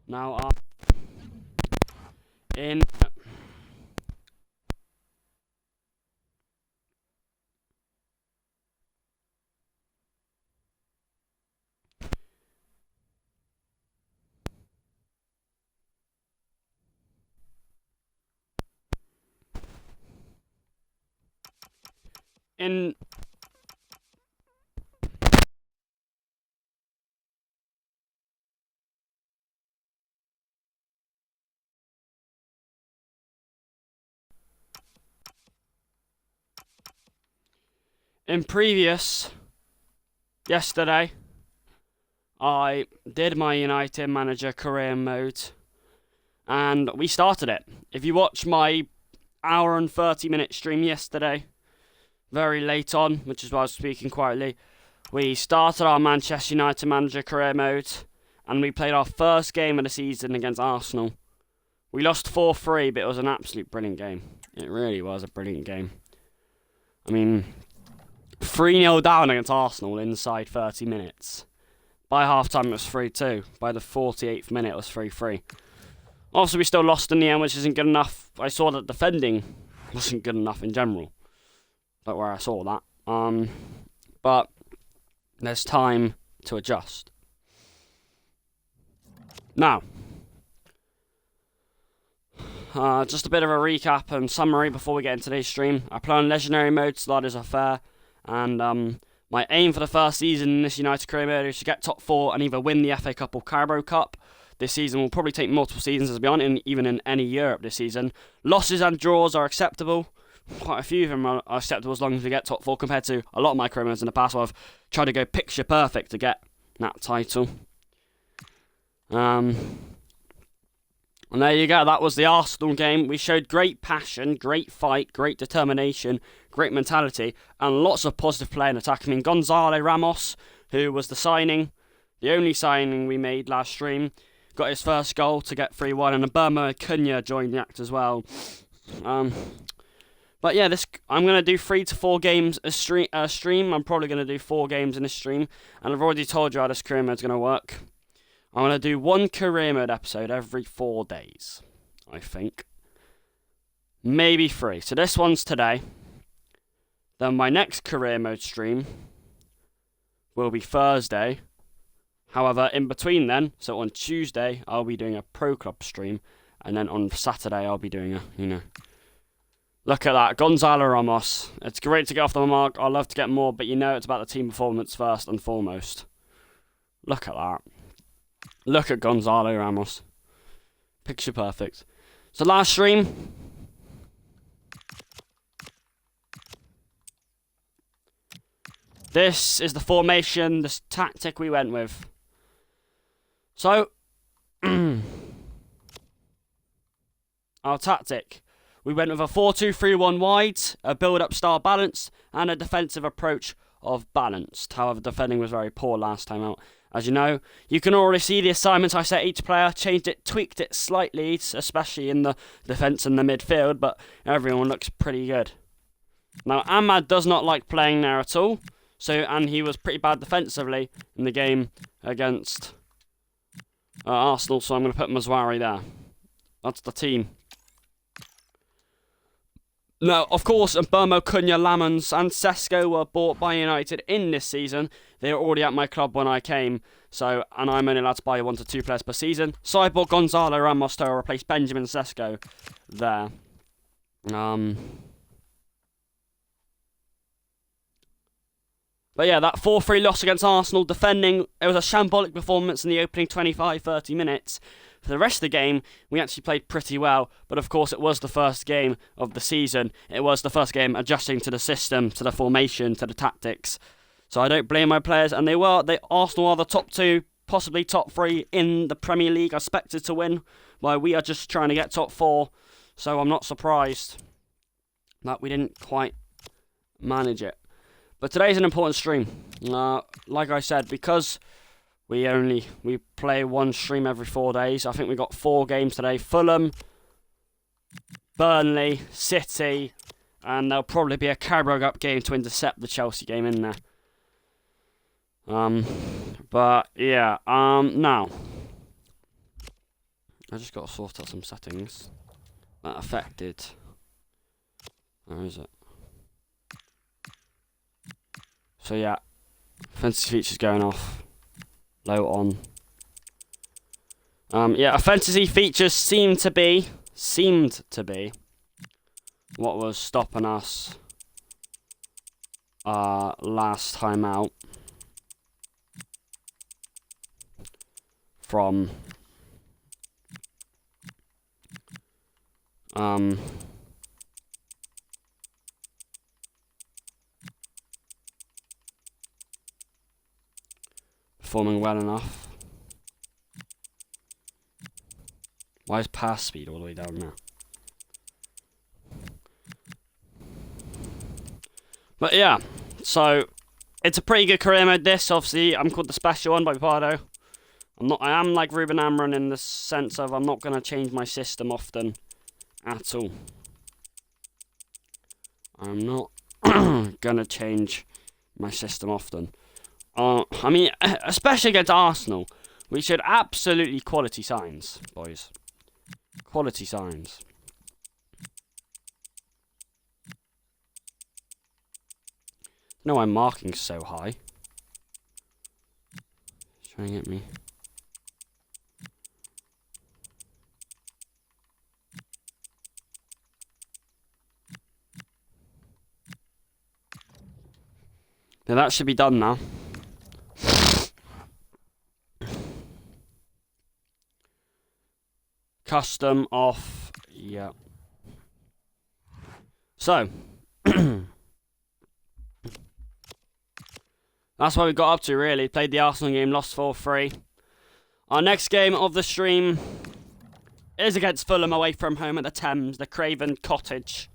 Now, in in previous yesterday, I did my United Manager career mode, and we started it. If you watch my hour and 30-minute stream yesterday, very late on, which is why I was speaking quietly, we started our Manchester United Manager career mode, and we played our first game of the season against Arsenal. We lost 4-3, but it was an absolute brilliant game. It really was a brilliant game. I mean, 3-0 down against Arsenal inside 30 minutes. By half-time, it was 3-2. By the 48th minute, it was 3-3. Obviously, we still lost in the end, which isn't good enough. I saw that defending wasn't good enough in general. But where I saw that. But there's time to adjust. Now, just a bit of a recap and summary before we get into today's stream. I play on Legendary mode, so that is fair. And my aim for the first season in this United career mode is to get top 4 and either win the FA Cup or Carabao Cup. This season will probably take multiple seasons to be on, even in any Europe this season. Losses and draws are acceptable. Quite a few of them are acceptable as long as we get top 4, compared to a lot of my career modes in the past where I've tried to go picture perfect to get that title. And there you go, that was the Arsenal game. We showed great passion, great fight, great determination, great mentality, and lots of positive play and attack. I mean, Gonzalo Ramos, who was the only signing we made last stream, got his first goal to get 3-1, and Burma Cunha joined the act as well. But yeah, I'm going to do 3 to 4 games a stream. I'm probably going to do 4 games in a stream, and I've already told you how this career mode is going to work. I'm going to do 1 career mode episode every 4 days, I think. Maybe 3. So this one's today. Then my next career mode stream will be Thursday. However, in between then, so on Tuesday, I'll be doing a Pro Club stream. And then on Saturday, I'll be doing Look at that, Gonzalo Ramos. It's great to get off the mark. I'd love to get more, but it's about the team performance first and foremost. Look at that. Look at Gonzalo Ramos. Picture perfect. So last stream. This is the formation, the tactic we went with. So, our tactic. We went with a 4-2-3-1 wide, a build-up style balanced, and a defensive approach of balanced. However, defending was very poor last time out. As you know, you can already see the assignments I set each player, changed it, tweaked it slightly, especially in the defence and the midfield, but everyone looks pretty good. Now, Ahmad does not like playing there at all, and he was pretty bad defensively in the game against Arsenal, so I'm going to put Mazwari there. That's the team. Now, of course, Burmo, Cunha, Lamons and Sesko were bought by United in this season. They were already at my club when I came, and I'm only allowed to buy 1 to 2 players per season. So I bought Gonzalo Ramos to replace Benjamin Sesko there. But yeah, that 4-3 loss against Arsenal, defending, it was a shambolic performance in the opening 25-30 minutes. For the rest of the game, we actually played pretty well, but of course it was the first game of the season. It was the first game adjusting to the system, to the formation, to the tactics. So I don't blame my players, and Arsenal are the top 2, possibly top 3 in the Premier League, expected to win, while we are just trying to get top 4. So I'm not surprised that we didn't quite manage it. But today's an important stream. Like I said, because we play 1 stream every 4 days. I think we got 4 games today. Fulham, Burnley, City, and there'll probably be a Carabao Cup game to intercept the Chelsea game in there. But yeah, now I just got to sort out some settings that affected. Where is it? So yeah, fantasy features going off. Low on. Yeah, fantasy features seemed to be what was stopping us last time out from performing well enough. Why is pass speed all the way down now? But yeah, so it's a pretty good career mode. This obviously I'm called the special one by Pardo. I am like Ruben Amron in the sense of I'm not gonna change my system often at all. I'm not gonna change my system often. I mean, especially against Arsenal, we showed absolutely quality signs, boys. Quality signs. No, why marking's so high. It's trying to get me. Now that should be done now. Custom off. Yeah. So. That's what we got up to, really. Played the Arsenal game, lost 4-3. Our next game of the stream is against Fulham away from home at the Thames, the Craven Cottage.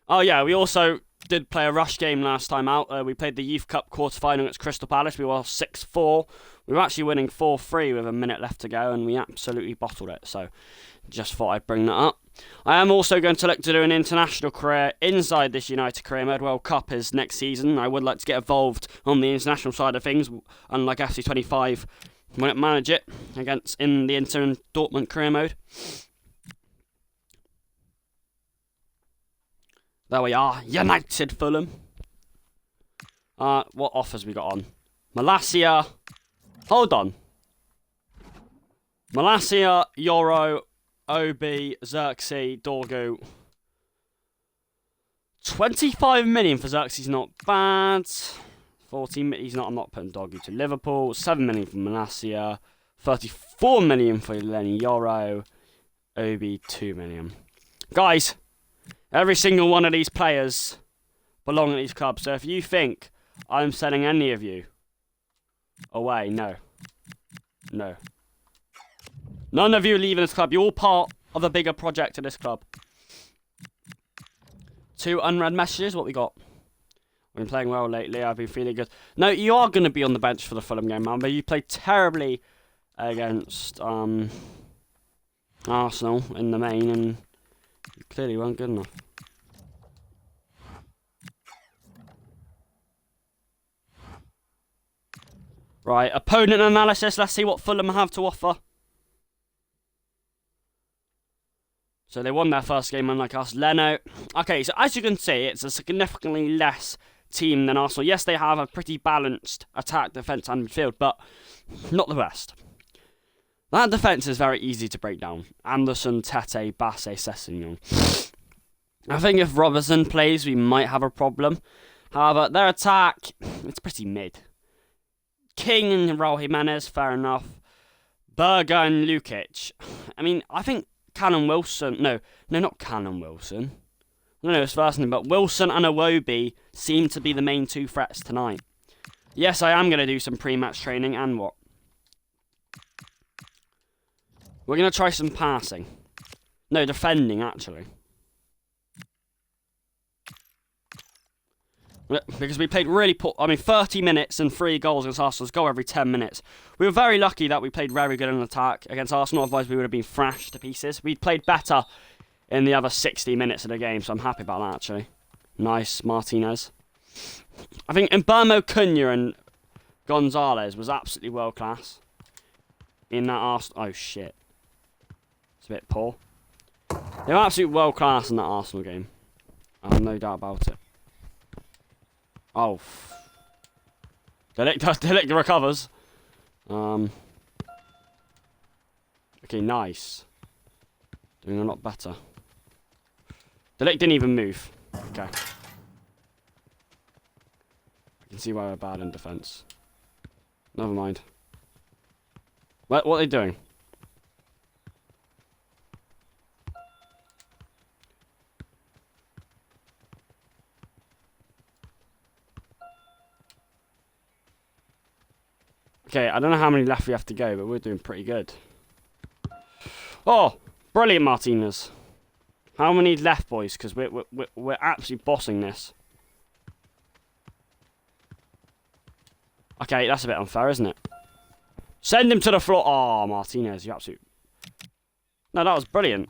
Oh, yeah, we also did play a rush game last time out. We played the Youth Cup quarter-final against Crystal Palace. We were 6-4. We were actually winning 4-3 with a minute left to go, and we absolutely bottled it. So, just thought I'd bring that up. I am also going to look to do an international career inside this United Career Mode. World Cup is next season. I would like to get involved on the international side of things, unlike FC25 when it manage it in the Inter and Dortmund Career Mode. There we are, United Fulham. What offers we got on? Malacia. Hold on. Malacia, Euro, OB, Xerxes, Dorgu. 25 million for Xerxes, not bad. 14 million, I'm not putting Dorgu to Liverpool. 7 million for Malacia. 34 million for Lenny Euro. OB, 2 million. Guys, every single one of these players belong at these clubs. So if you think I'm selling any of you away, no. No. None of you are leaving this club. You're all part of a bigger project at this club. 2 unread messages. What we got? I've been playing well lately. I've been feeling good. No, you are going to be on the bench for the Fulham game, man. But you played terribly against Arsenal in the main, and you clearly weren't good enough. Right, opponent analysis. Let's see what Fulham have to offer. So they won their first game, unlike us. Leno. Okay, so as you can see, it's a significantly less team than Arsenal. Yes, they have a pretty balanced attack, defence and midfield, but not the best. That defence is very easy to break down. Anderson, Tete, Basse, Sessegnon. I think if Robertson plays, we might have a problem. However, their attack, it's pretty mid. King and Raul Jimenez, fair enough. Berger and Lukic. I mean, I think Callum Wilson, no, not Callum Wilson. I don't know his first name, but Wilson and Iwobi seem to be the main 2 threats tonight. Yes, I am going to do some pre-match training, and what? We're going to try some passing. No, defending, actually. Because we played really poor. I mean, 30 minutes and 3 goals against Arsenal's goal every 10 minutes. We were very lucky that we played very good in attack against Arsenal. Otherwise, we would have been thrashed to pieces. We played better in the other 60 minutes of the game, so I'm happy about that, actually. Nice, Martinez. I think Mbermo, Cunha and Gonzalez was absolutely world-class in that Arsenal. Oh, shit. It's a bit poor. They were absolute world class in that Arsenal game. I have no doubt about it. Oh. Delict recovers. Okay, nice. Doing a lot better. Delict didn't even move. Okay. I can see why we're bad in defence. Never mind. What are they doing? Okay, I don't know how many left we have to go, but we're doing pretty good. Oh, brilliant, Martinez. How many left, boys? Because we're absolutely bossing this. Okay, that's a bit unfair, isn't it? Send him to the floor. Oh, Martinez, you absolute... No, that was brilliant.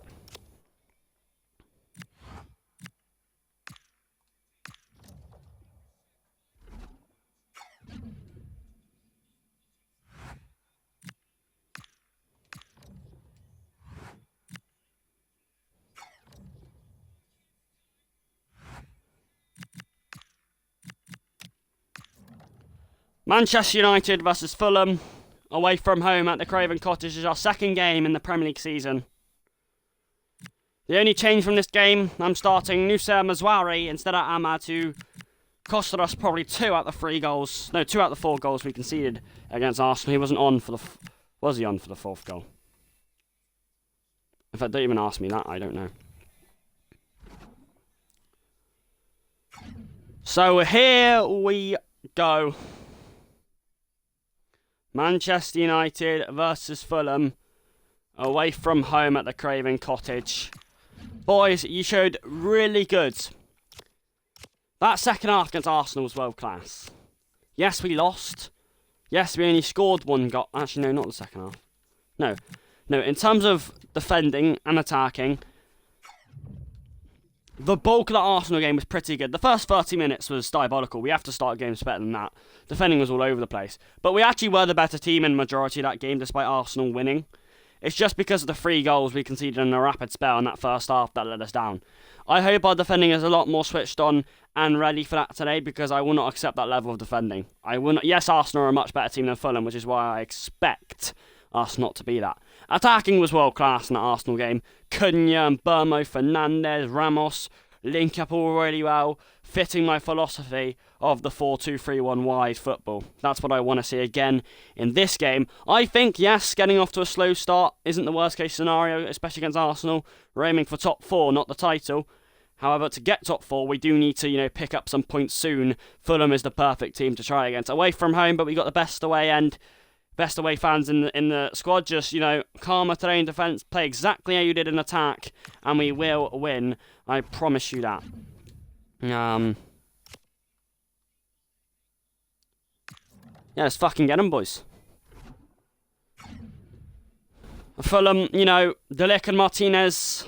Manchester United versus Fulham, away from home at the Craven Cottage, is our second game in the Premier League season. The only change from this game, I'm starting Nusa Mazwari instead of Ahmad, who costed us probably 2 out of the 4 goals we conceded against Arsenal. He wasn't on for the... Was he on for the 4th goal? In fact, don't even ask me that, I don't know. So here we go. Manchester United versus Fulham, away from home at the Craven Cottage. Boys, you showed really good. That second half against Arsenal was world class. Yes, we lost. Yes, we only scored 1 goal. Actually, no, not the second half. No, in terms of defending and attacking, the bulk of the Arsenal game was pretty good. The first 30 minutes was diabolical. We have to start games better than that. Defending was all over the place. But we actually were the better team in the majority of that game, despite Arsenal winning. It's just because of the 3 goals we conceded in a rapid spell in that first half that let us down. I hope our defending is a lot more switched on and ready for that today, because I will not accept that level of defending. Yes, Arsenal are a much better team than Fulham, which is why I expect us not to be that. Attacking was world class in that Arsenal game. Cunha and Burmo, Fernandes, Ramos link up all really well, fitting my philosophy of the 4-2-3-1 wide football. That's what I want to see again in this game. I think, yes, getting off to a slow start isn't the worst case scenario, especially against Arsenal. We're aiming for top 4, not the title. However, to get top 4, we do need to, pick up some points soon. Fulham is the perfect team to try against. Away from home, but we got the best away fans in the squad. Just, calmer today in defence, play exactly how you did in attack, and we will win. I promise you that. Yeah, let's fucking get them, boys. Fulham, Delic and Martinez,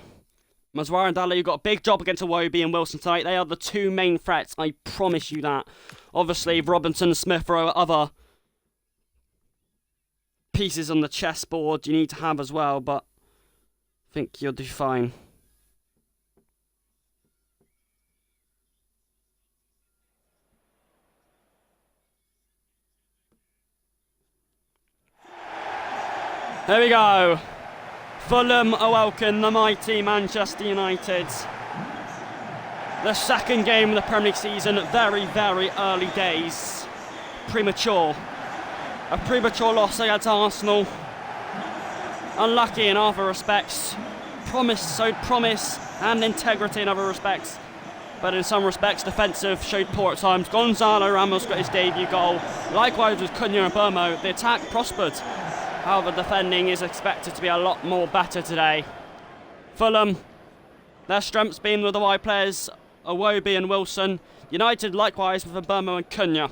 Mazwar and Dalla, you've got a big job against Iwobi and Wilson tonight. They are the 2 main threats, I promise you that. Obviously, Robinson and Smith are other pieces on the chessboard you need to have as well, but I think you'll do fine. There we go. Fulham awoken the mighty Manchester United. The second game of the Premier League season, very, very early days. Premature. A premature loss against Arsenal. Unlucky in other respects. Promise and integrity in other respects. But in some respects, defensive, showed poor at times. Gonzalo Ramos got his debut goal. Likewise with Cunha and Burmo. The attack prospered. However, defending is expected to be a lot more better today. Fulham, their strengths being with the wide players, Iwobi and Wilson. United likewise with Burmo and Cunha.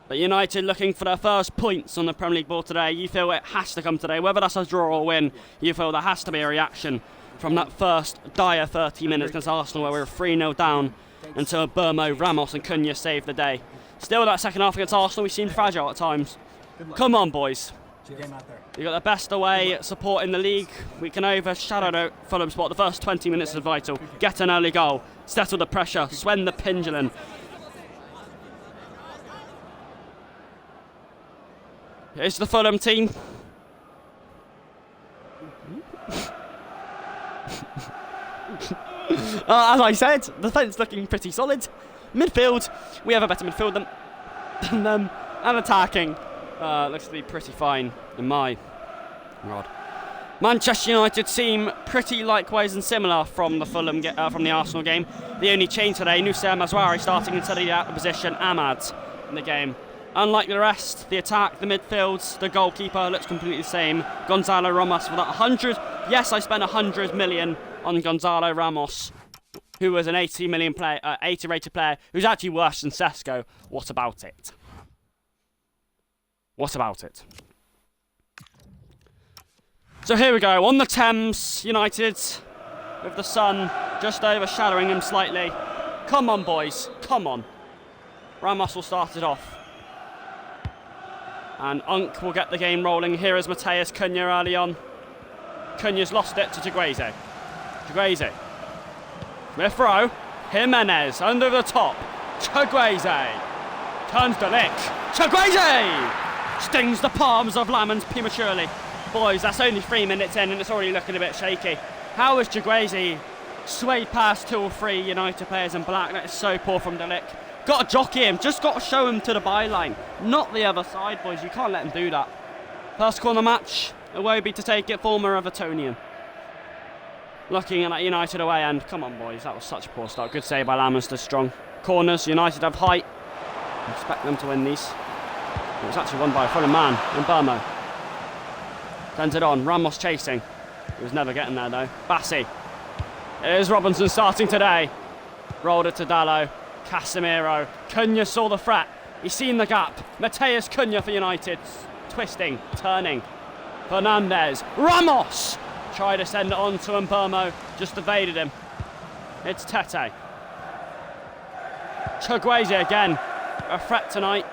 But United looking for their first points on the Premier League board today. You feel it has to come today. Whether that's a draw or win, you feel there has to be a reaction from that first dire 30 minutes against Arsenal where we were 3-0 down until Burmo, Ramos and Cunha saved the day. Still, that second half against Arsenal, we seemed fragile at times. Come on, boys. You got the best away support in the league. We can overshadow the Fulham spot. The first 20 minutes is vital. Get an early goal. Settle the pressure. Swing the pendulum. Here's the Fulham team. As I said, the defence looking pretty solid. Midfield, we have a better midfield than them. And attacking, looks to be pretty fine in my rod. Manchester United seem pretty likewise and similar from the from the Arsenal game. The only change today, Nusayr Mazraoui starting instead of the out of position Ahmad in the game. Unlike the rest, the attack, the midfield, the goalkeeper looks completely the same. Gonzalo Ramos with that 100. Yes, I spent 100 million on Gonzalo Ramos, who was an 80 rated player, who's actually worse than Sesko. What about it? What about it? So here we go, on the Thames, United, with the sun just overshadowing him slightly. Come on, boys, come on. Ramos will start it off. And Unk will get the game rolling. Here is Matheus Cunha early on. Cunha's lost it to Chukwueze. Chukwueze. Smith Rowe. Jimenez under the top. Chukwueze. Turns the lick. Chukwueze! Stings the palms of Lamans prematurely. Boys, that's only 3 minutes in and it's already looking a bit shaky. How has Chukwueze swayed past 2 or 3 United players in black? That is so poor from De Ligt. Got to jockey him, just got to show him to the byline. Not the other side, boys. You can't let him do that. First corner match. Iwobi to take it, former Evertonian. Looking at that United away end. Come on, boys. That was such a poor start. Good save by Lamans, strong. Corners. United have height. I expect them to win these. It was actually won by a Fulham man in Burmo. Sends it on. Ramos chasing. He was never getting there, though. Bassi. Here's Robinson starting today. Rolled it to Dalot. Casemiro. Cunha saw the threat. He's seen the gap. Matheus Cunha for United. Twisting, turning. Fernandes. Ramos! Tried to send it on to Mbermo. Just evaded him. It's Tete. Chukwueze again. A threat tonight.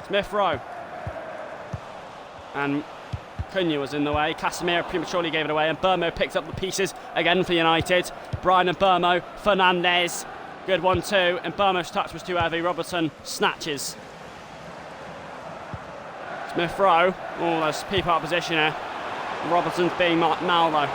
Smith Rowe. And Cunha was in the way. Casemiro prematurely gave it away. And Mbermo picked up the pieces again for United. Brian and Mbermo. Fernandes. Good 1-2, and Burmo's touch was too heavy. Robertson snatches. Smith Rowe. Oh, there's people out of position here. Robertson's being mal though.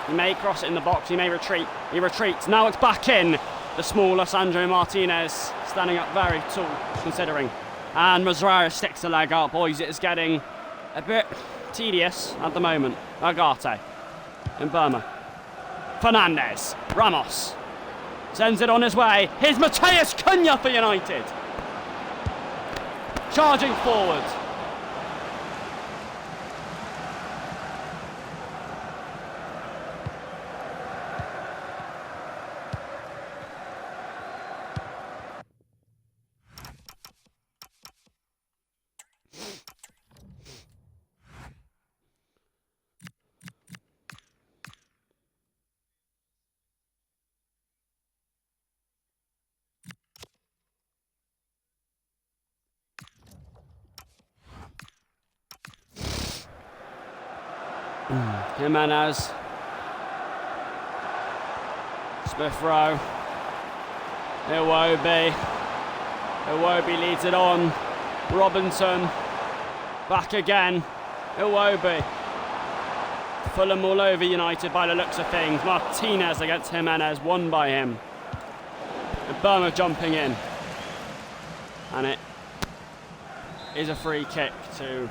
He may cross it in the box, he may retreat. He retreats. Now it's back in. The smaller Sandro Martinez standing up very tall, considering. And Mazraoui sticks the leg out. Boys, it is getting a bit tedious at the moment. Agate. And Burma. Fernandes. Ramos. Sends it on his way. Here's Matheus Cunha for United. Charging forward. Jimenez. Smith Rowe. Iwobi. Iwobi leads it on. Robinson. Back again. Iwobi. Fulham all over United by the looks of things. Martinez against Jimenez. Won by him. And Burma jumping in. And it is a free kick to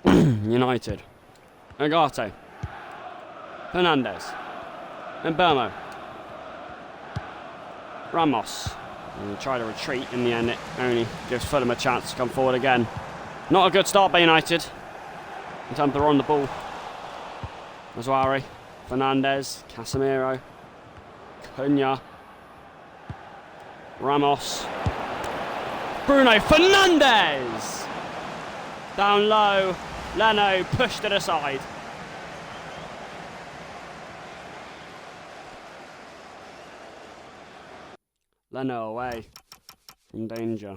United. Agate. Fernandes. And Burmo. Ramos. And try to retreat. In the end, it only gives Fulham a chance to come forward again. Not a good start by United. In terms of they're on the ball. Mazraoui. Fernandes. Casemiro. Cunha. Ramos. Bruno Fernandes! Down low. Leno pushed it aside. Leno away from danger.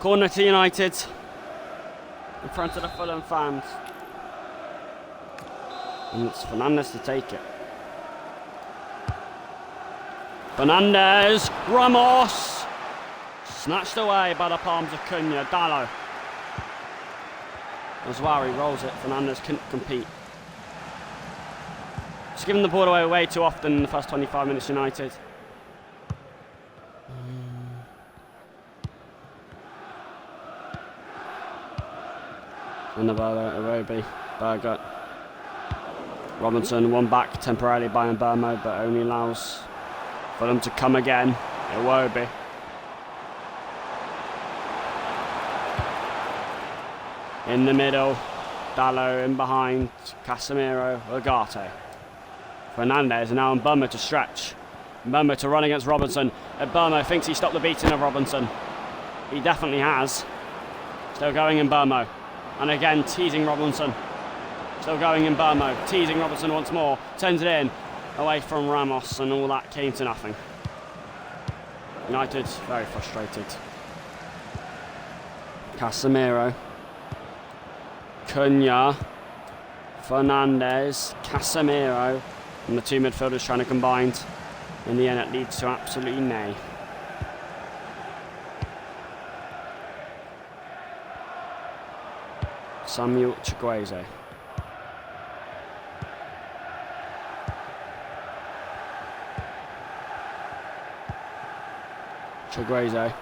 Corner to United. In front of the Fulham fans. And it's Fernandes to take it. Fernandes, Ramos. Snatched away by the palms of Cunha. Dalot. Mazwari rolls it. Fernandes couldn't compete. Just giving the ball away way too often in the first 25 minutes, United. Another Iwobi, Berger. Robinson won back temporarily by Mbermo, but only allows for them to come again. Iwobi. In the middle, Dalot in behind, Casemiro, Ugarte. Fernandes, and now Mbermo to stretch. Mbermo to run against Robinson. Mbermo thinks he stopped the beating of Robinson. He definitely has. Still going Mbermo. And again, teasing Robinson. Still going Mbermo, teasing Robinson once more. Turns it in, away from Ramos, and all that came to nothing. United, very frustrated. Casemiro. Cunha. Fernandes. Casemiro. And the two midfielders trying to combine. In the end, it leads to absolutely nay. Samuel Chukwueze. Chukwueze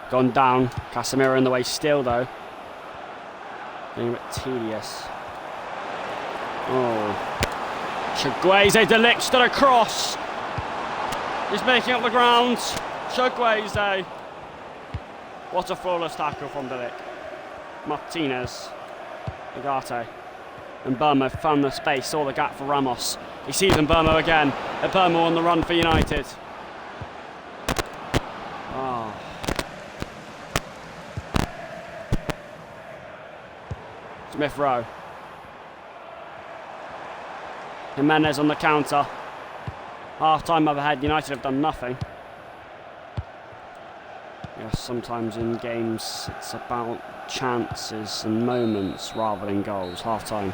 gone down. Casemiro in the way still though. Getting a bit tedious. Oh. Chukwueze delicts to the cross. He's making up the ground. Chukwueze. What a flawless tackle from Delic. Martinez. Ugarte. Mbermo found the space, saw the gap for Ramos. He sees Mbermo again. Mbermo on the run for United. Oh. Smith Rowe. Jimenez on the counter. Half time up ahead, United have done nothing. Yes, sometimes in games it's about chances and moments rather than goals. Half time.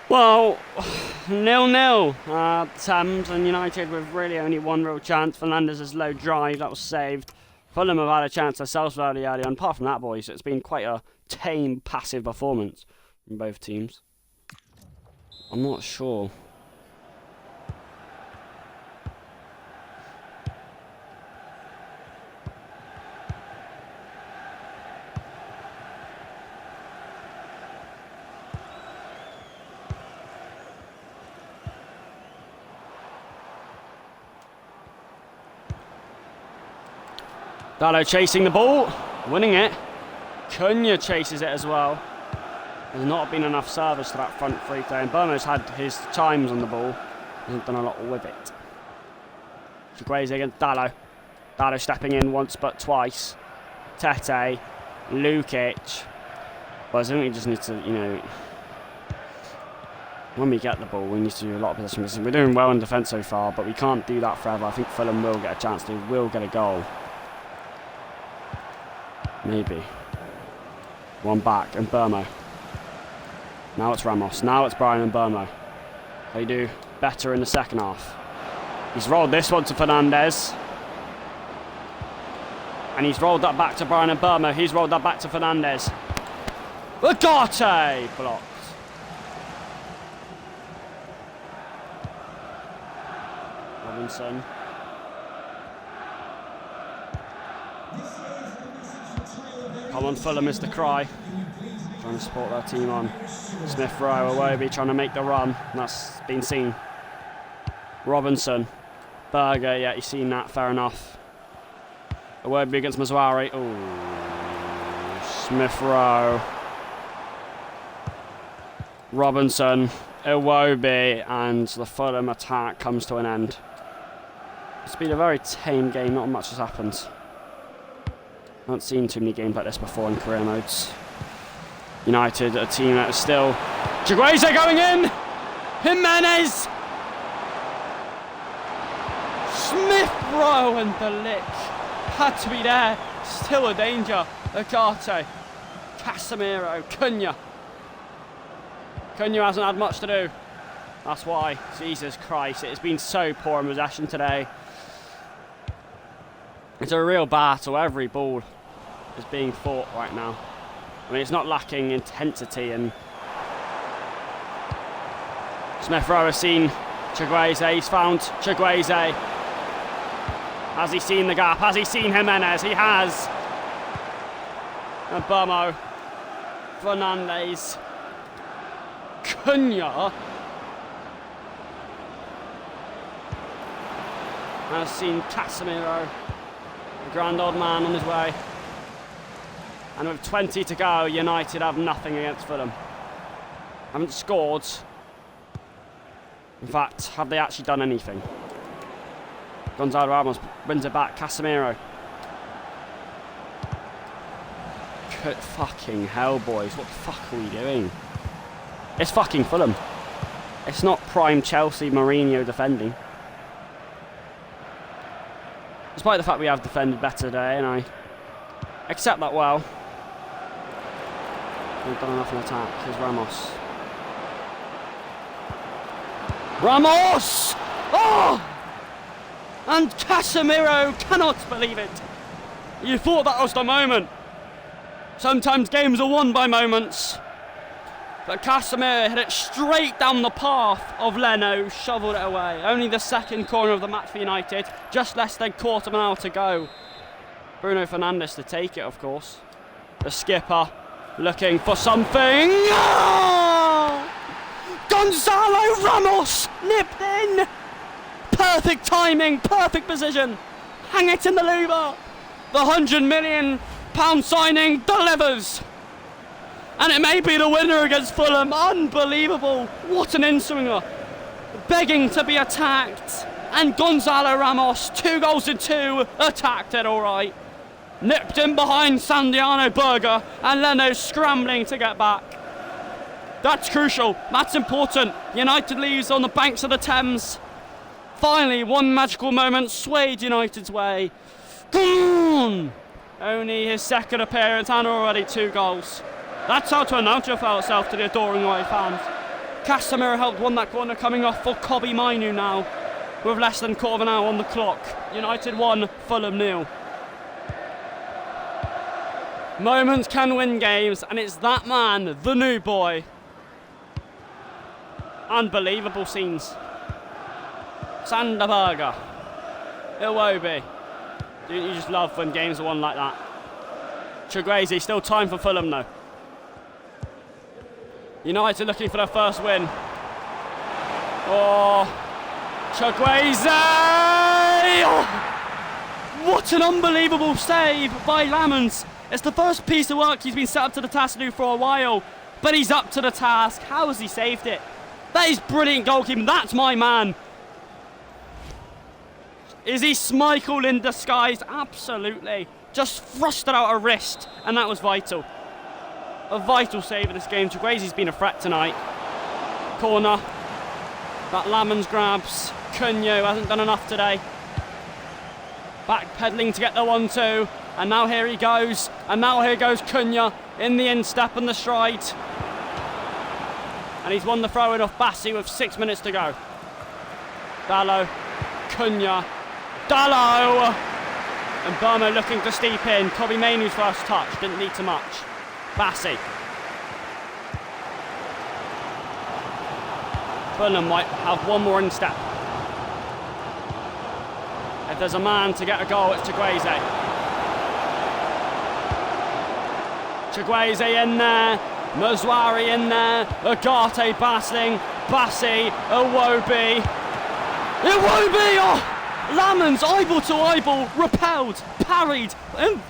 Well, 0-0. Thames and United with really only one real chance. Fernandes' low drive, that was saved. Fulham have had a chance themselves early on. Apart from that, boys, it's been quite a tame, passive performance from both teams. I'm not sure. Dalot chasing the ball, winning it. Cunha chases it as well. There's not been enough service to that front three today, and Mbermo's had his times on the ball. Hasn't done a lot with it. Chukwueze against Dalot. Dalot stepping in once but twice. Tete, Lukic. But I think we just need to, you know, when we get the ball, we need to do a lot of possession. We're doing well in defence so far, but we can't do that forever. I think Fulham will get a chance. They will get a goal. Maybe. One back, and Mbermo. Now it's Ramos. Now it's Brian Mbermo. They do better in the second half. He's rolled this one to Fernandes. And he's rolled that back to Brian Mbermo. He's rolled that back to Fernandes. Ugarte! Blocked. Robinson. Come on, Fulham is the cry. Trying to support their team on. Smith Rowe, Iwobi trying to make the run. That's been seen. Robinson. Berger, yeah, you've seen that, fair enough. Iwobi against Mazwari. Oh, Smith Rowe. Robinson. Iwobi, and the Fulham attack comes to an end. It's been a very tame game, not much has happened. I haven't seen too many games like this before in career modes. United, a team that is still... Chukwueze going in! Jimenez! Smith-Rowe and the lick. Had to be there. Still a danger. Agate. Casemiro. Cunha. Cunha hasn't had much to do. That's why. Jesus Christ. It has been so poor in possession today. It's a real battle. Every ball is being fought right now. I mean, it's not lacking intensity, and Smith-Rowe has seen Chukwueze. He's found Chukwueze. Has he seen the gap? Has he seen Jimenez? He has. And Burmo. Fernandes. Cunha has seen Casemiro, the grand old man, on his way. And with 20 to go, United have nothing against Fulham. Haven't scored. In fact, have they actually done anything? Gonzalo Ramos wins it back. Casemiro. Good fucking hell, boys. What the fuck are we doing? It's fucking Fulham. It's not prime Chelsea Mourinho defending. Despite the fact we have defended better today, and I accept that well. We've done enough in attack. Here's Ramos. Ramos! Oh! And Casemiro cannot believe it. You thought that was the moment. Sometimes games are won by moments. But Casemiro hit it straight down the path of Leno, shoveled it away. Only the second corner of the match for United. Just less than quarter of an hour to go. Bruno Fernandes to take it, of course. The skipper looking for something. Oh! Gonzalo Ramos nipped in. Perfect timing, perfect position. Hang it in the louver. The £100 million signing delivers. And it may be the winner against Fulham. Unbelievable. What an in-swinger. Begging to be attacked. And Gonzalo Ramos, 2 goals in 2, attacked it all right. Nipped in behind Sandiano Berger, and Leno scrambling to get back. That's crucial. That's important. United leaves on the banks of the Thames. Finally, one magical moment swayed United's way. Come on! Only his second appearance and already 2 goals. That's how to announce yourself to the adoring away fans. Casemiro helped win that corner coming off for Kobbie Mainoo now, with less than quarter of an hour on the clock. United 1, Fulham 0. Moments can win games, and it's that man, the new boy. Unbelievable scenes. Sander Berge. Iwobi. Don't you just love when games are won like that? Chukwueze, still time for Fulham though. United looking for their first win. Oh, Chukwueze! Oh, what an unbelievable save by Lamens. It's the first piece of work he's been set up to the task to do for a while, but he's up to the task. How has he saved it? That is brilliant goalkeeping. That's my man. Is he Schmeichel in disguise? Absolutely. Just thrusted out a wrist, and that was vital. A vital save of this game. Chukwueze's been a threat tonight. Corner. That Lamens grabs. Cunha hasn't done enough today. Backpedaling to get the 1-2. And now here he goes. And now here goes Cunha in the instep and the stride. And he's won the throw-in off Bassi with 6 minutes to go. Dalot. Cunha. Dalot! And Burma looking to steep in. Kobbie Mainoo's first touch. Didn't need too much. Bassi. Fulham might have one more instep. If there's a man to get a goal, it's Chukwueze. Chukwueze in there. Mazwari in there. Agate battling. Bassi. Iwobi. Iwobi! Oh! Lamens, eyeball to eyeball, repelled, parried,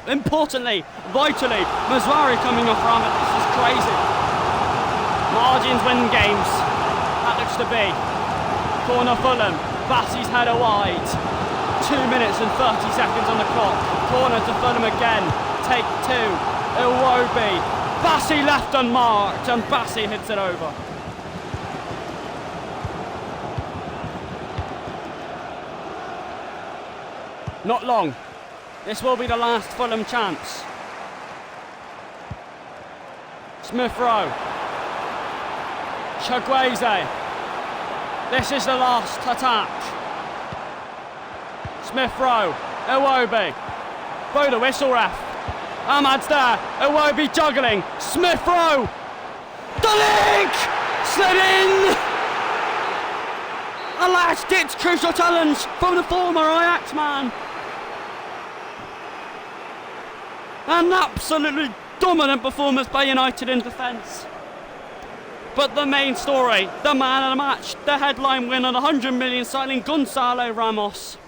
importantly, vitally. Mazwari coming off Ramat, this is crazy. Margins win games. That looks to be. Corner Fulham, Bassi's header wide. 2 minutes and 30 seconds on the clock. Corner to Fulham again. Take 2. Iwobi. Bassi left unmarked, and Bassi hits it over. Not long. This will be the last Fulham chance. Smith Rowe. Chukwueze. This is the last attack. Smith Rowe. Iwobi. Blow the whistle, ref. Ahmad's there. Iwobi juggling. Smith Rowe. The link! Slid in! A last-ditch crucial challenge from the former Ajax man. An absolutely dominant performance by United in defence. But the main story, the man of the match, the headline winner, the 100 million signing Gonzalo Ramos.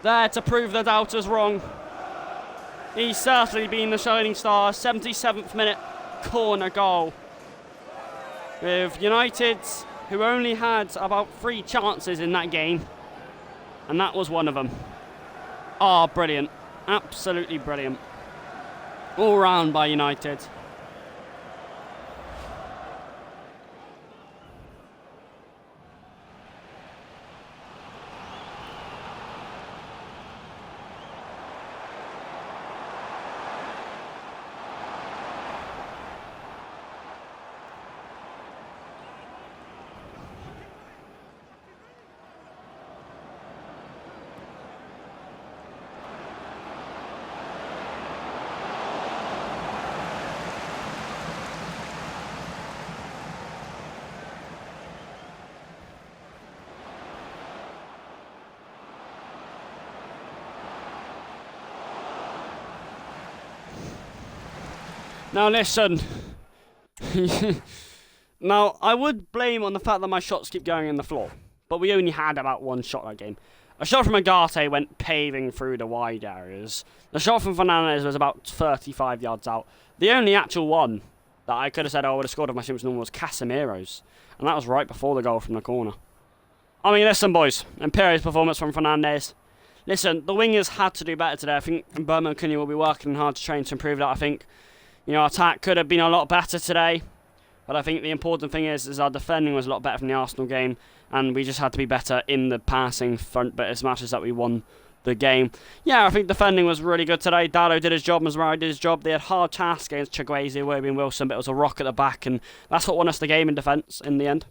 There to prove the doubters wrong. He's certainly been the shining star. 77th minute corner goal. With United, who only had about 3 chances in that game. And that was one of them. Ah, brilliant. Absolutely brilliant. All round by United. Now listen, now I would blame on the fact that my shots keep going in the floor, but we only had about 1 shot that game. A shot from Agate went paving through the wide areas. The shot from Fernandes was about 35 yards out. The only actual one that I could have said I would have scored if my Simpson was Casemiro's, and that was right before the goal from the corner. I mean, listen boys, Imperial's performance from Fernandes. Listen, the wingers had to do better today. I think Berman and Cunha will be working hard to train to improve that. I think, you know, our attack could have been a lot better today. But I think the important thing is our defending was a lot better from the Arsenal game. And we just had to be better in the passing front bit as much as that we won the game. Yeah, I think defending was really good today. Dado did his job, Masrari did his job. They had hard tasks against Chukwueze, Iwobi and Wilson, but it was a rock at the back. And that's what won us the game in defence in the end.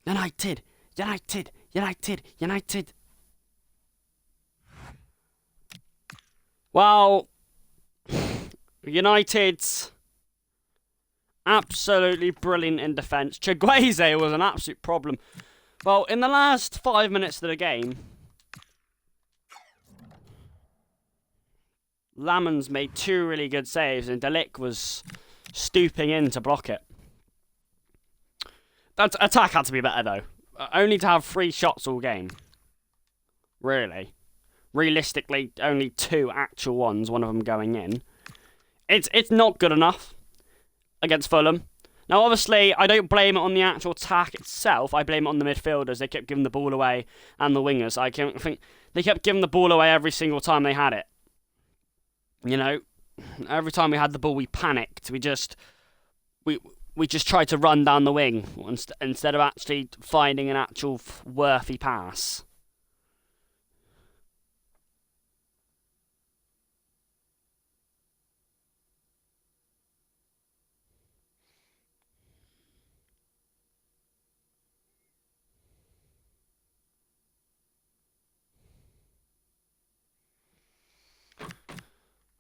United. Well, United's absolutely brilliant in defence. Chukwueze was an absolute problem. Well, in the last 5 minutes of the game, Lamans made 2 really good saves and Delic was stooping in to block it. That attack had to be better though. Only to have 3 shots all game. Really. Realistically, only 2 actual ones, one of them going in. It's not good enough against Fulham. Now, obviously, I don't blame it on the actual attack itself. I blame it on the midfielders. They kept giving the ball away, and the wingers. I think they kept giving the ball away every single time they had it. You know, every time we had the ball, we panicked. We just tried to run down the wing instead of actually finding an actual worthy pass.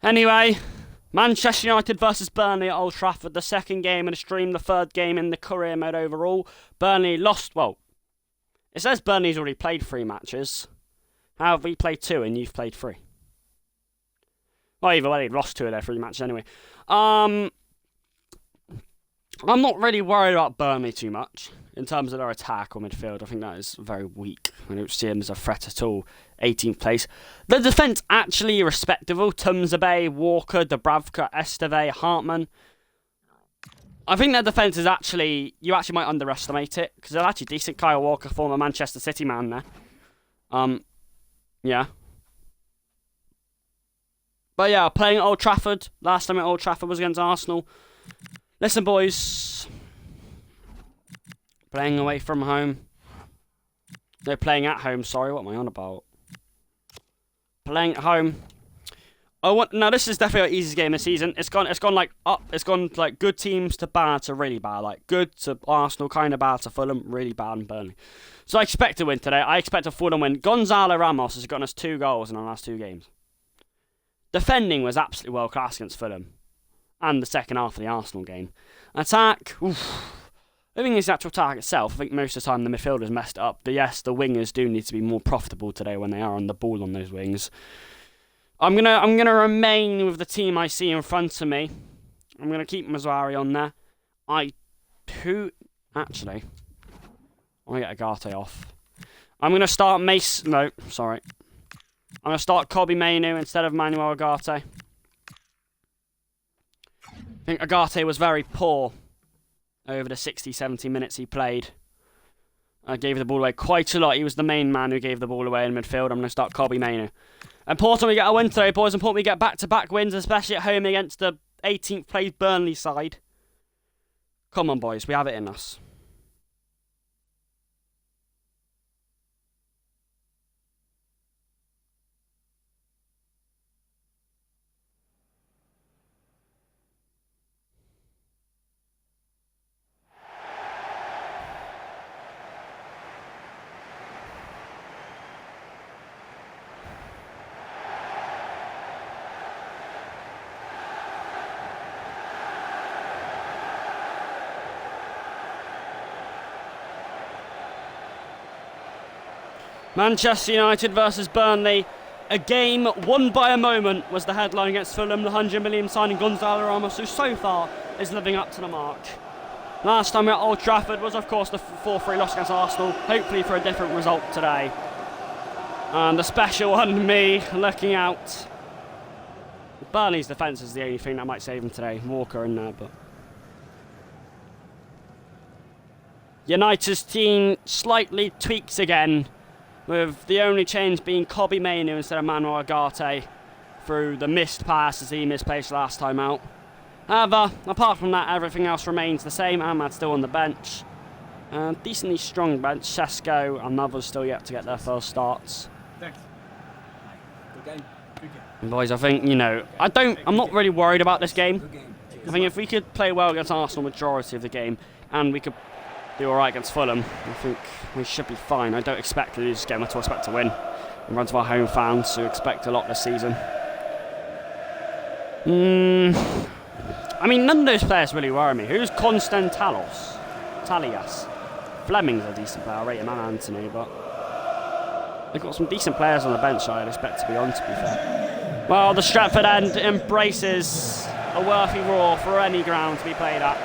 Anyway, Manchester United versus Burnley at Old Trafford, the second game in the stream, the third game in the career mode overall. Burnley lost, well, it says Burnley's already played 3 matches. How have we played 2 and you've played 3? Well, either way, they've lost 2 of their 3 matches anyway. I'm not really worried about Burnley too much in terms of their attack or midfield. I think that is very weak. I don't see them as a threat at all. 18th place. The defence actually respectable. Tumzabe, Walker, Dubravka, Esteve, Hartman. I think their defence is actually, you actually might underestimate it because they're actually decent. Kyle Walker, former Manchester City man there. Yeah. But yeah, playing at Old Trafford. Last time at Old Trafford was against Arsenal. Listen, boys. Playing away from home. No, playing at home, sorry, what am I on about? Playing at home. Now this is definitely our easiest game this season. It's gone like up. It's gone like good teams to bad to really bad. Like good to Arsenal, kind of bad to Fulham, really bad and Burnley. So I expect to win today. I expect a Fulham win. Gonzalo Ramos has gotten us 2 goals in our last 2 games. Defending was absolutely world class against Fulham, and the second half of the Arsenal game. Attack, oof. I think it's the actual attack itself. I think most of the time the midfielders messed it up. But yes, the wingers do need to be more profitable today when they are on the ball on those wings. I'm gonna remain with the team I see in front of me. I'm gonna keep Mazzari on there. Actually, I'm gonna get Agate off. I'm gonna start Mace. No, sorry. I'm gonna start Kobbie Mainoo instead of Manuel Agate. I think Agate was very poor over the 60-70 minutes he played. I gave the ball away quite a lot. He was the main man who gave the ball away in midfield. I'm going to start Kobbie Mainoo. Important we get a win today, boys. Important we get back-to-back wins, especially at home against the 18th place Burnley side. Come on, boys. We have it in us. Manchester United versus Burnley. A game won by a moment was the headline against Fulham. The 100 million signing Gonzalo Ramos, who so far is living up to the mark. Last time we were at Old Trafford was, of course, the 4-3 loss against Arsenal. Hopefully for a different result today. And the special one, me looking out. Burnley's defence is the only thing that might save him today. Walker in there, but United's team slightly tweaks again, with the only change being Kobbie Mainoo instead of Manuel Agate through the missed passes he misplaced last time out. However, apart from that, everything else remains the same. Ahmad's still on the bench. Decently strong bench. Sesko and others still yet to get their first starts. Thanks. Good game. Good game. And boys, I think, I'm not really worried about this game. I think if we could play well against Arsenal majority of the game, and we could do alright against Fulham, I think we should be fine. I don't expect to lose this game at all. I expect to win in front of our home fans, who expect a lot this season. I mean, none of those players really worry me. Who's Konstantalos? Talias. Fleming's a decent player. I rate him and Anthony, but they've got some decent players on the bench I'd expect to be on, to be fair. Well, the Stratford end embraces a worthy roar for any ground to be played at.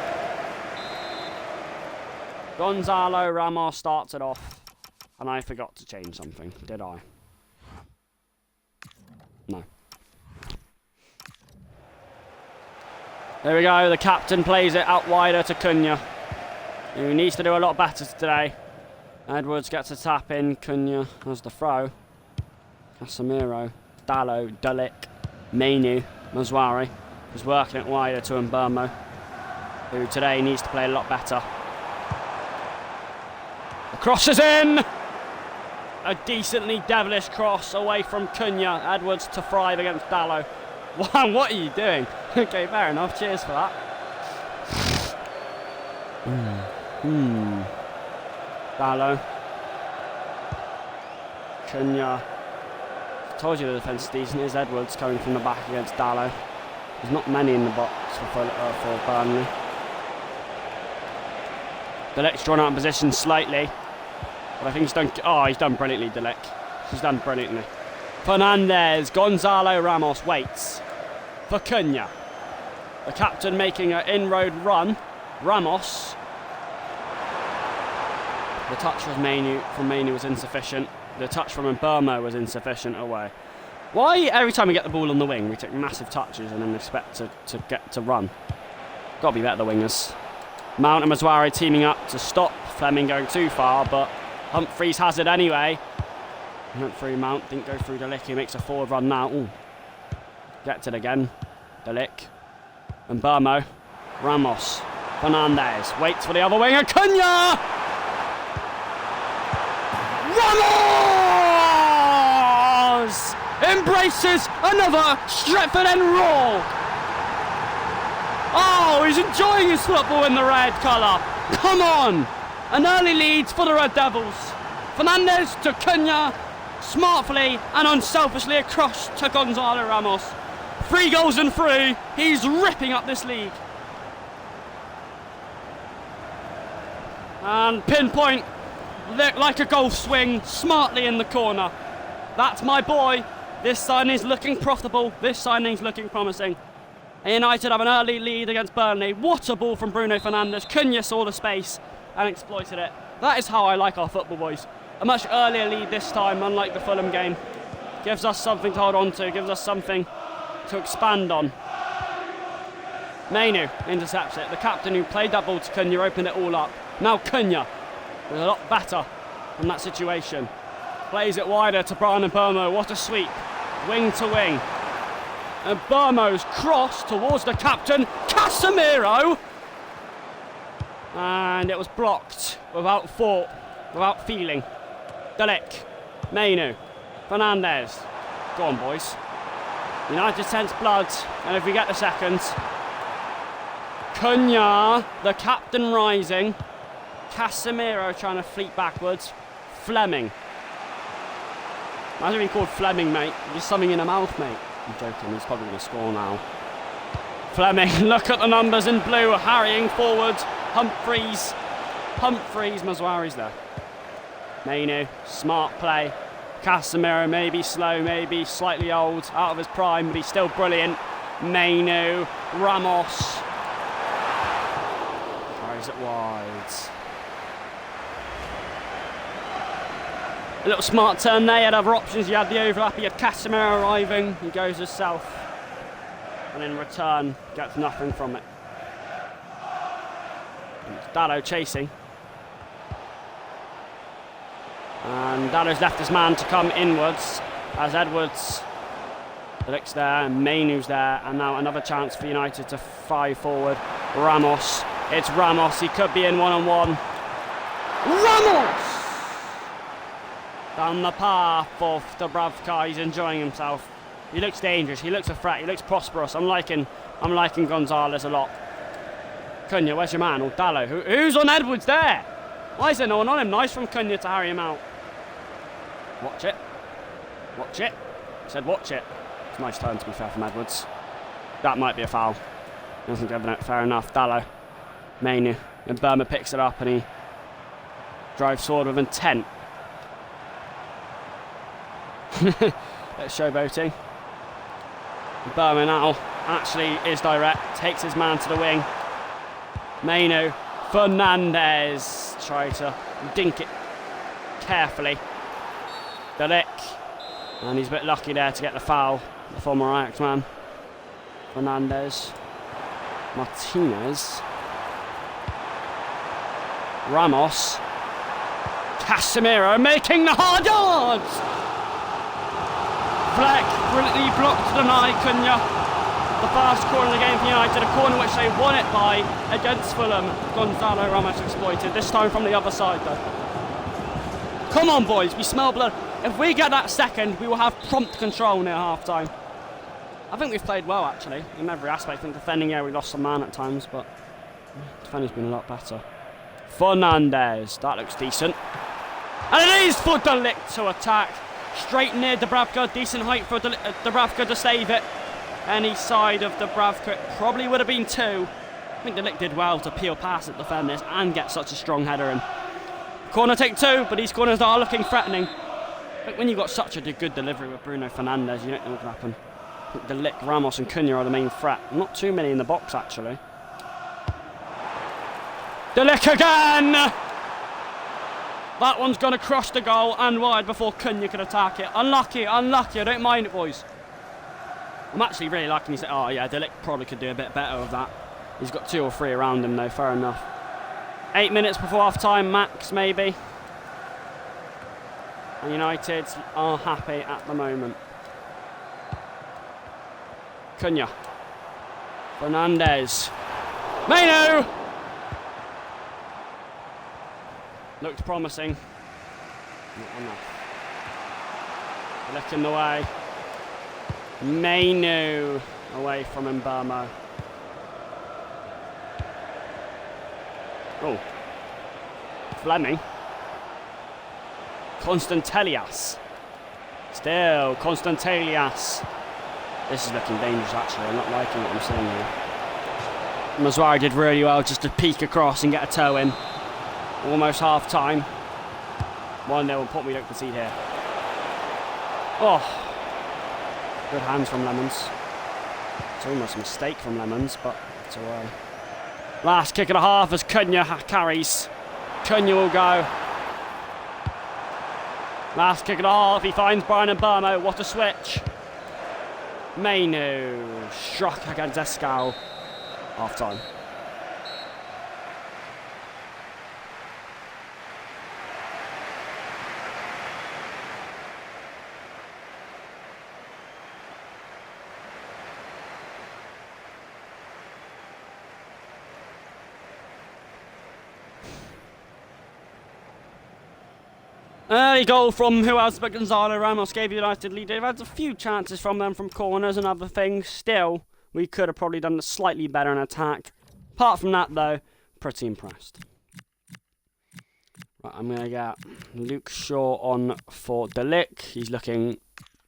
Gonzalo Ramos starts it off, and I forgot to change something, did I? No. There we go, the captain plays it out wider to Cunha, who needs to do a lot better today. Edwards gets a tap in, Cunha has the throw. Casemiro, Dalot, Delic, Mainoo, Mazzari, who's working it wider to Mbeumo, who today needs to play a lot better. The cross is in! A decently devilish cross away from Cunha. Edwards to thrive against Dalot. Wow, what are you doing? Okay, fair enough. Cheers for that. Dalot. Cunha. I told you the defence is decent. Here's Edwards coming from the back against Dalot. There's not many in the box for Burnley. Delic's drawn out in position slightly, but I think he's done brilliantly, Delic. He's done brilliantly. Fernandez, Gonzalo Ramos waits for Cunha. The captain making an inroad run. Ramos. The touch from Mainoo was insufficient. The touch from Mbeumo was insufficient away. Why every time we get the ball on the wing, we take massive touches and then expect to get to run? Got to be better, the wingers. Mount and Mazzari teaming up to stop Fleming going too far, but Humphreys has it anyway. Went through Mount, didn't go through Delic. He makes a forward run now. Ooh. Gets it again. Delic. Mbeumo. Ramos. Fernandez waits for the other winger. Cunha! Ramos embraces another Stretford End roar. Oh, he's enjoying his football in the red colour. Come on. An early lead for the Red Devils. Fernandez to Cunha, smartly and unselfishly across to Gonzalo Ramos. 3 goals in 3. He's ripping up this league. And pinpoint, like a golf swing, smartly in the corner. That's my boy. This signing's looking profitable. This signing's looking promising. United have an early lead against Burnley. What a ball from Bruno Fernandes. Cunha saw the space and exploited it. That is how I like our football, boys. A much earlier lead this time, unlike the Fulham game. Gives us something to hold on to, gives us something to expand on. Manu intercepts it. The captain who played that ball to Cunha opened it all up. Now Cunha was a lot better from that situation. Plays it wider to Brian and Burmo. What a sweep. Wing to wing. And Burmo's cross towards the captain, Casemiro. And it was blocked without thought, without feeling. Delic, Manu, Fernandes. Go on, boys. United sense blood, and if we get the second. Cunha, the captain rising. Casemiro trying to fleet backwards. Fleming. Imagine being called Fleming, mate. There's something in the mouth, mate. I'm joking, he's probably going to score now. Fleming, look at the numbers in blue, harrying forward. Humphreys, Mazwari's there. Manu, smart play. Casemiro, maybe slow, maybe slightly old, out of his prime, but he's still brilliant. Manu, Ramos. Carries it wide. A little smart turn there. You had other options. You had the overlap. You had Casemiro arriving. He goes himself. And in return, gets nothing from it. Dallo chasing. And Dallo's left his man to come inwards. As Edwards, Delic's there, and Manu's there. And now another chance for United to fire forward. Ramos. It's Ramos. He could be in one-on-one. Ramos! Down the path of Dubravka, he's enjoying himself. He looks dangerous, he looks a threat, he looks prosperous. I'm liking Gonzalez a lot. Cunha, where's your man? Oh, Dallo. Who's on Edwards there? Why is there no one on him? Nice from Cunha to harry him out. Watch it. Watch it. I said watch it. It's a nice turn, to be fair, from Edwards. That might be a foul. I wasn't giving it fair enough. Dallo. Manu. And Burma picks it up and he drives forward with intent. Bit of showboating. Burma now actually is direct, takes his man to the wing. Manu, Fernandes, try to dink it carefully. Delic, and he's a bit lucky there to get the foul, the former Ajax man. Fernandes, Martinez, Ramos, Casemiro making the hard yards! Fleck brilliantly blocked to deny Cunha. The first corner of the game for United, a corner which they won it by against Fulham. Gonzalo Ramos exploited, this time from the other side though. Come on boys, we smell blood. If we get that second, we will have prompt control near half time. I think we've played well actually, in every aspect. I think defending, yeah, we lost some man at times, but defending's been a lot better. Fernandes, that looks decent. And it is for Delic to attack. Straight near Dubravka, decent height for Dubravka to save it. Any side of Dubravka, it probably would have been 2. I think Delic did well to peel past it, defend this, and get such a strong header in. Corner take 2, but these corners are looking threatening. I think when you've got such a good delivery with Bruno Fernandes, you don't know what can happen. I think Delic, Ramos and Cunha are the main threat. Not too many in the box, actually. Delic again! That one's going to cross the goal and wide before Cunha can attack it. Unlucky, unlucky. I don't mind it, boys. I'm actually really liking this. Oh, yeah, Delic probably could do a bit better with that. He's got 2 or 3 around him, though. Fair enough. 8 minutes before half-time, max, maybe. And United are happy at the moment. Cunha. Fernandes. Manu! Looked promising. Not enough. Looking the way. Man U away from Mbamo. Oh. Fleming. Constantelias. Still, Constantelias. This is looking dangerous, actually. I'm not liking what I'm seeing here. Mazwari did really well just to peek across and get a toe in. Almost half time. 1-0, put we don't concede here. Oh. Good hands from Lemons. It's almost a mistake from Lemons, but it's away. Last kick and a half as Cunha carries. Cunha will go. Last kick and a half, he finds Brian Mbamo. What a switch. Man U struck against Escal. Half time. Early goal from who else but Gonzalo Ramos gave United lead. They've had a few chances from them from corners and other things. Still, we could have probably done slightly better in attack. Apart from that, though, pretty impressed. Right, I'm going to get Luke Shaw on for De Ligt. He's looking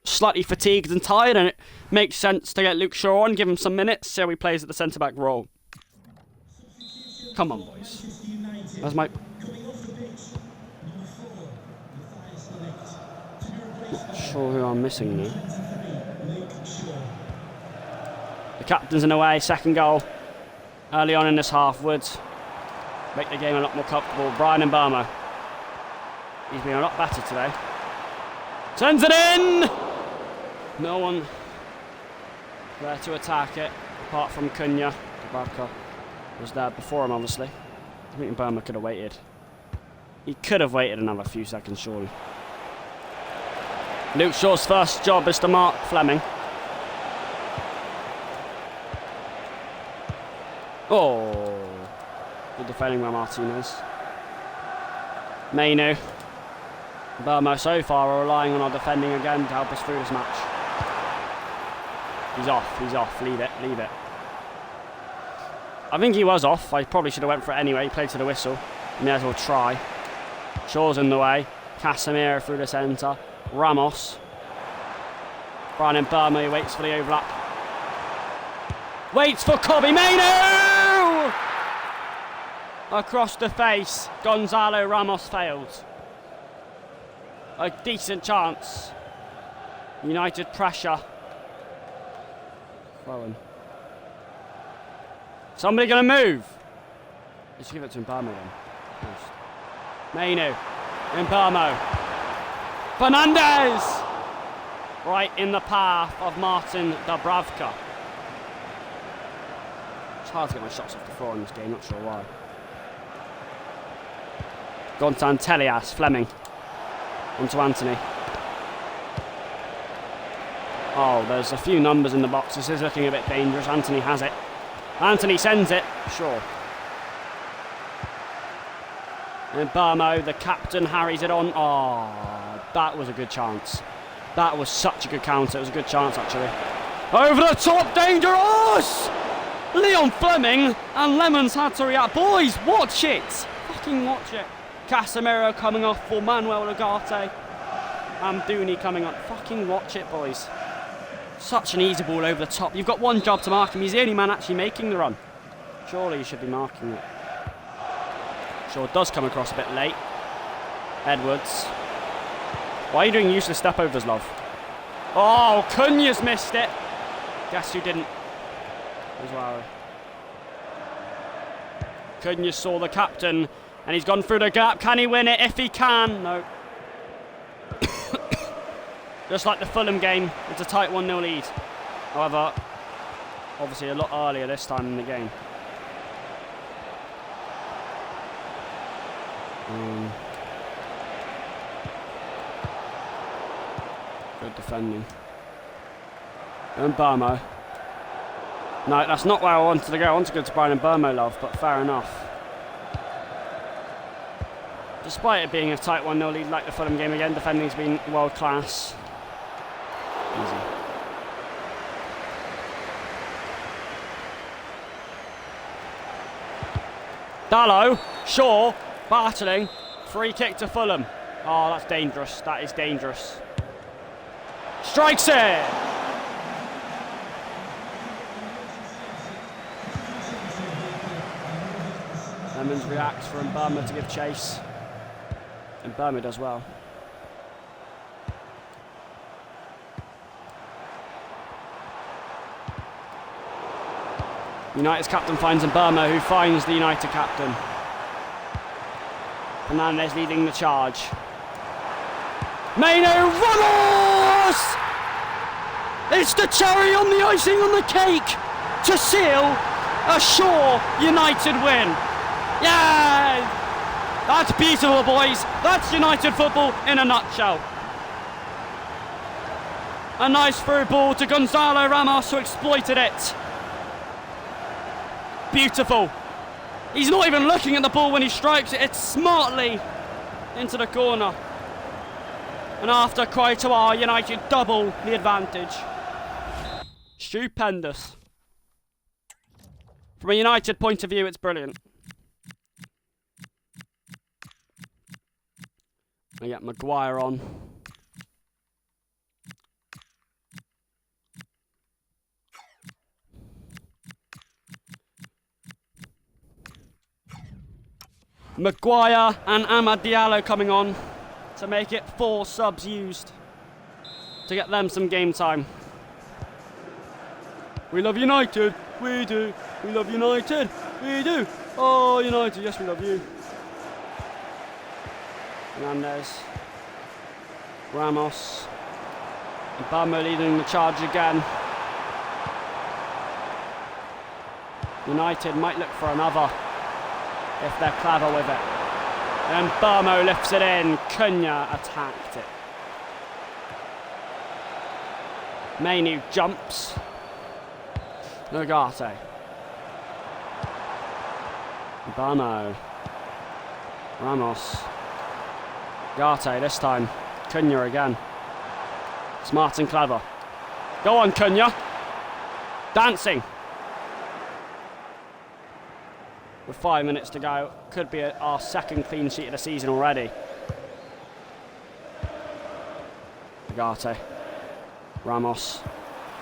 slightly fatigued and tired, and it makes sense to get Luke Shaw on, give him some minutes, so he plays at the centre-back role. Come on, boys. That's my... Not sure who I'm missing now. The captain's in the way, second goal. Early on in this half would make the game a lot more comfortable. Brian Mbamo. He's been a lot better today. Sends it in! No one there to attack it, apart from Cunha. Dubravka was there before him, obviously. I think Mbamo could have waited. He could have waited another few seconds, surely. Luke Shaw's first job is to mark Fleming. Oh, good defending by Martinez. Man U. Mbamo so far are relying on our defending again to help us through this match. He's off, leave it. I think he was off, I probably should have went for it anyway, he played to the whistle. May as well try. Shaw's in the way, Casemiro through the centre. Ramos. Brian Mbamo, he waits for the overlap. Waits for Kobbie Mainoo! Across the face, Gonzalo Ramos failed. A decent chance. United pressure. Bowen. Somebody gonna move? Let's give it to Mbamo then. Mainoo. Mbamo. Fernandez! Right in the path of Martin Dubravka. It's hard to get my shots off the floor in this game, not sure why. Constantelias, Fleming. Onto Anthony. Oh, there's a few numbers in the box. This is looking a bit dangerous. Anthony has it. Anthony sends it. Sure. And Mbamo, the captain, harries it on. Oh, that was a good chance. That was such a good counter. It was a good chance, actually. Over the top, dangerous! Leon Fleming and Lemons had to react. Boys, watch it! Fucking watch it. Casemiro coming off for Manuel Ugarte. Amdouni coming on. Fucking watch it, boys. Such an easy ball over the top. You've got one job to mark him. He's the only man actually making the run. Surely you should be marking it. Sure, it does come across a bit late. Edwards. Why are you doing useless step overs, love? Oh, Cunha's missed it. Guess who didn't? As well. Cunha saw the captain and he's gone through the gap. Can he win it? If he can. No. Just like the Fulham game, it's a tight 1-0 lead. However, obviously a lot earlier this time in the game. Good defending. Mbamo. No, that's not where I wanted to go. I wanted to go to Brian Mbamo, love, but fair enough. Despite it being a tight 1-0 lead like the Fulham game again, defending's been world class. Easy. Dallo, Shaw, battling, free kick to Fulham. Oh, that's dangerous, that is dangerous. Strikes it! Lemons reacts for Mbama to give chase. And Mbama does well. United's captain finds Mbama, who finds the United captain. Fernandez leading the charge. Manu Ramos! It's the cherry on the icing on the cake to seal a Shaw United win. Yeah! That's beautiful, boys. That's United football in a nutshell. A nice through ball to Gonzalo Ramos, who exploited it. Beautiful. He's not even looking at the ball when he strikes it. It's smartly into the corner. And after quite a while, United double the advantage. Stupendous. From a United point of view, it's brilliant. I get Maguire on. Maguire and Amad Diallo coming on to make it 4 subs used to get them some game time. We love United, we do. We love United, we do. Oh, United, yes, we love you. Fernandez, Ramos, Mbama leading the charge again. United might look for another if they're clever with it. And Mbama lifts it in. Cunha attacked it. Manu jumps. Nagate. Mbama. Ramos. Gate this time. Cunha again. Smart and clever. Go on, Cunha. Dancing. With 5 minutes to go, could be our second clean sheet of the season already. Gate, Ramos,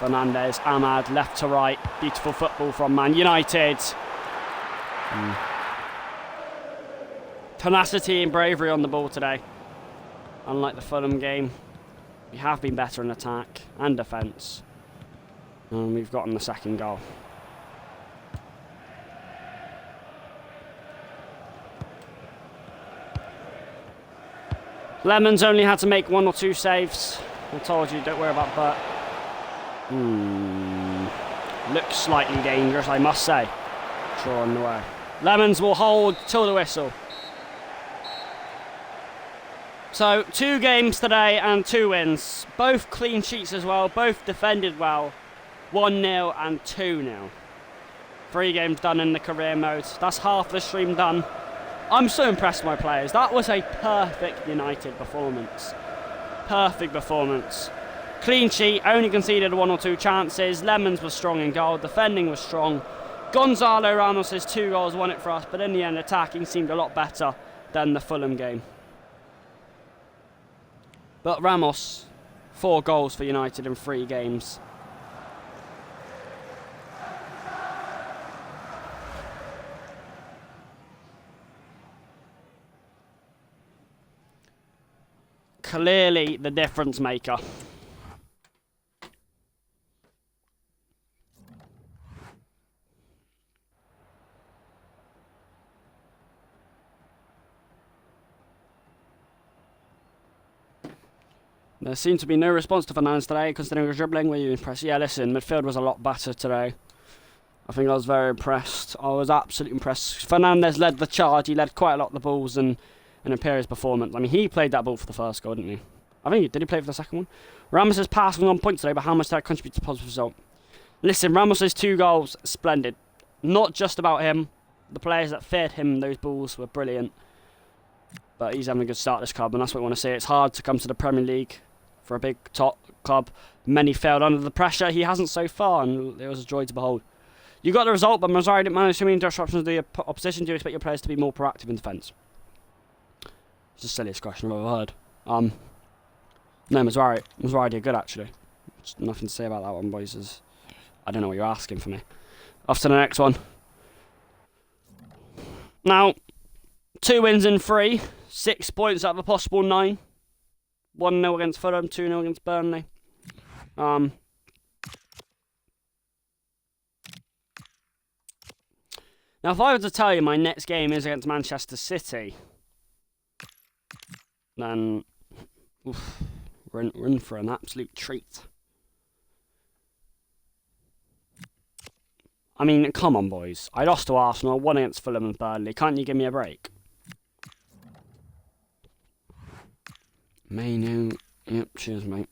Fernandez, Amad, left to right. Beautiful football from Man United. Tenacity and bravery on the ball today. Unlike the Fulham game, we have been better in attack and defence. And we've gotten the second goal. Lemons only had to make 1 or 2 saves. I told you, don't worry about Burt. Looks slightly dangerous, I must say. Draw on the way. Lemons will hold till the whistle. So, 2 games today and 2 wins. Both clean sheets as well, both defended well. 1-0 and 2-0. 3 games done in the career mode. That's half the stream done. I'm so impressed with my players. That was a perfect United performance. Perfect performance. Clean sheet, only conceded 1 or 2 chances. Lemons was strong in goal, defending was strong. Gonzalo Ramos' 2 goals won it for us, but in the end attacking seemed a lot better than the Fulham game. But Ramos, 4 goals for United in 3 games. Clearly the difference maker. There seemed to be no response to Fernandez today, considering his dribbling. Were you impressed? Yeah, listen, midfield was a lot better today. I think I was very impressed. I was absolutely impressed. Fernandez led the charge. He led quite a lot of the balls and Imperial's performance. I mean, he played that ball for the first goal, didn't he? I think did he play for the second one? Ramos' pass was on point today, but how much did that contribute to the positive result? Listen, Ramos' 2 goals, splendid. Not just about him. The players that fed him those balls were brilliant. But he's having a good start at this club, and that's what we want to see. It's hard to come to the Premier League for a big top club. Many failed under the pressure. He hasn't so far, and it was a joy to behold. You got the result, but Mazzari didn't manage too many disruptions to the opposition. Do you expect your players to be more proactive in defence? It's the silliest question I've ever heard. No, Mazzari did good, actually. Just nothing to say about that one, boys. I don't know what you're asking for me. Off to the next one. Now, 2 wins in 3. 6 points out of a possible 9. 1-0 against Fulham, 2-0 against Burnley. Now, if I were to tell you my next game is against Manchester City, then we're in for an absolute treat. I mean, come on, boys. I lost to Arsenal, 1 against Fulham and Burnley. Can't you give me a break? Man U. Yep, cheers, mate.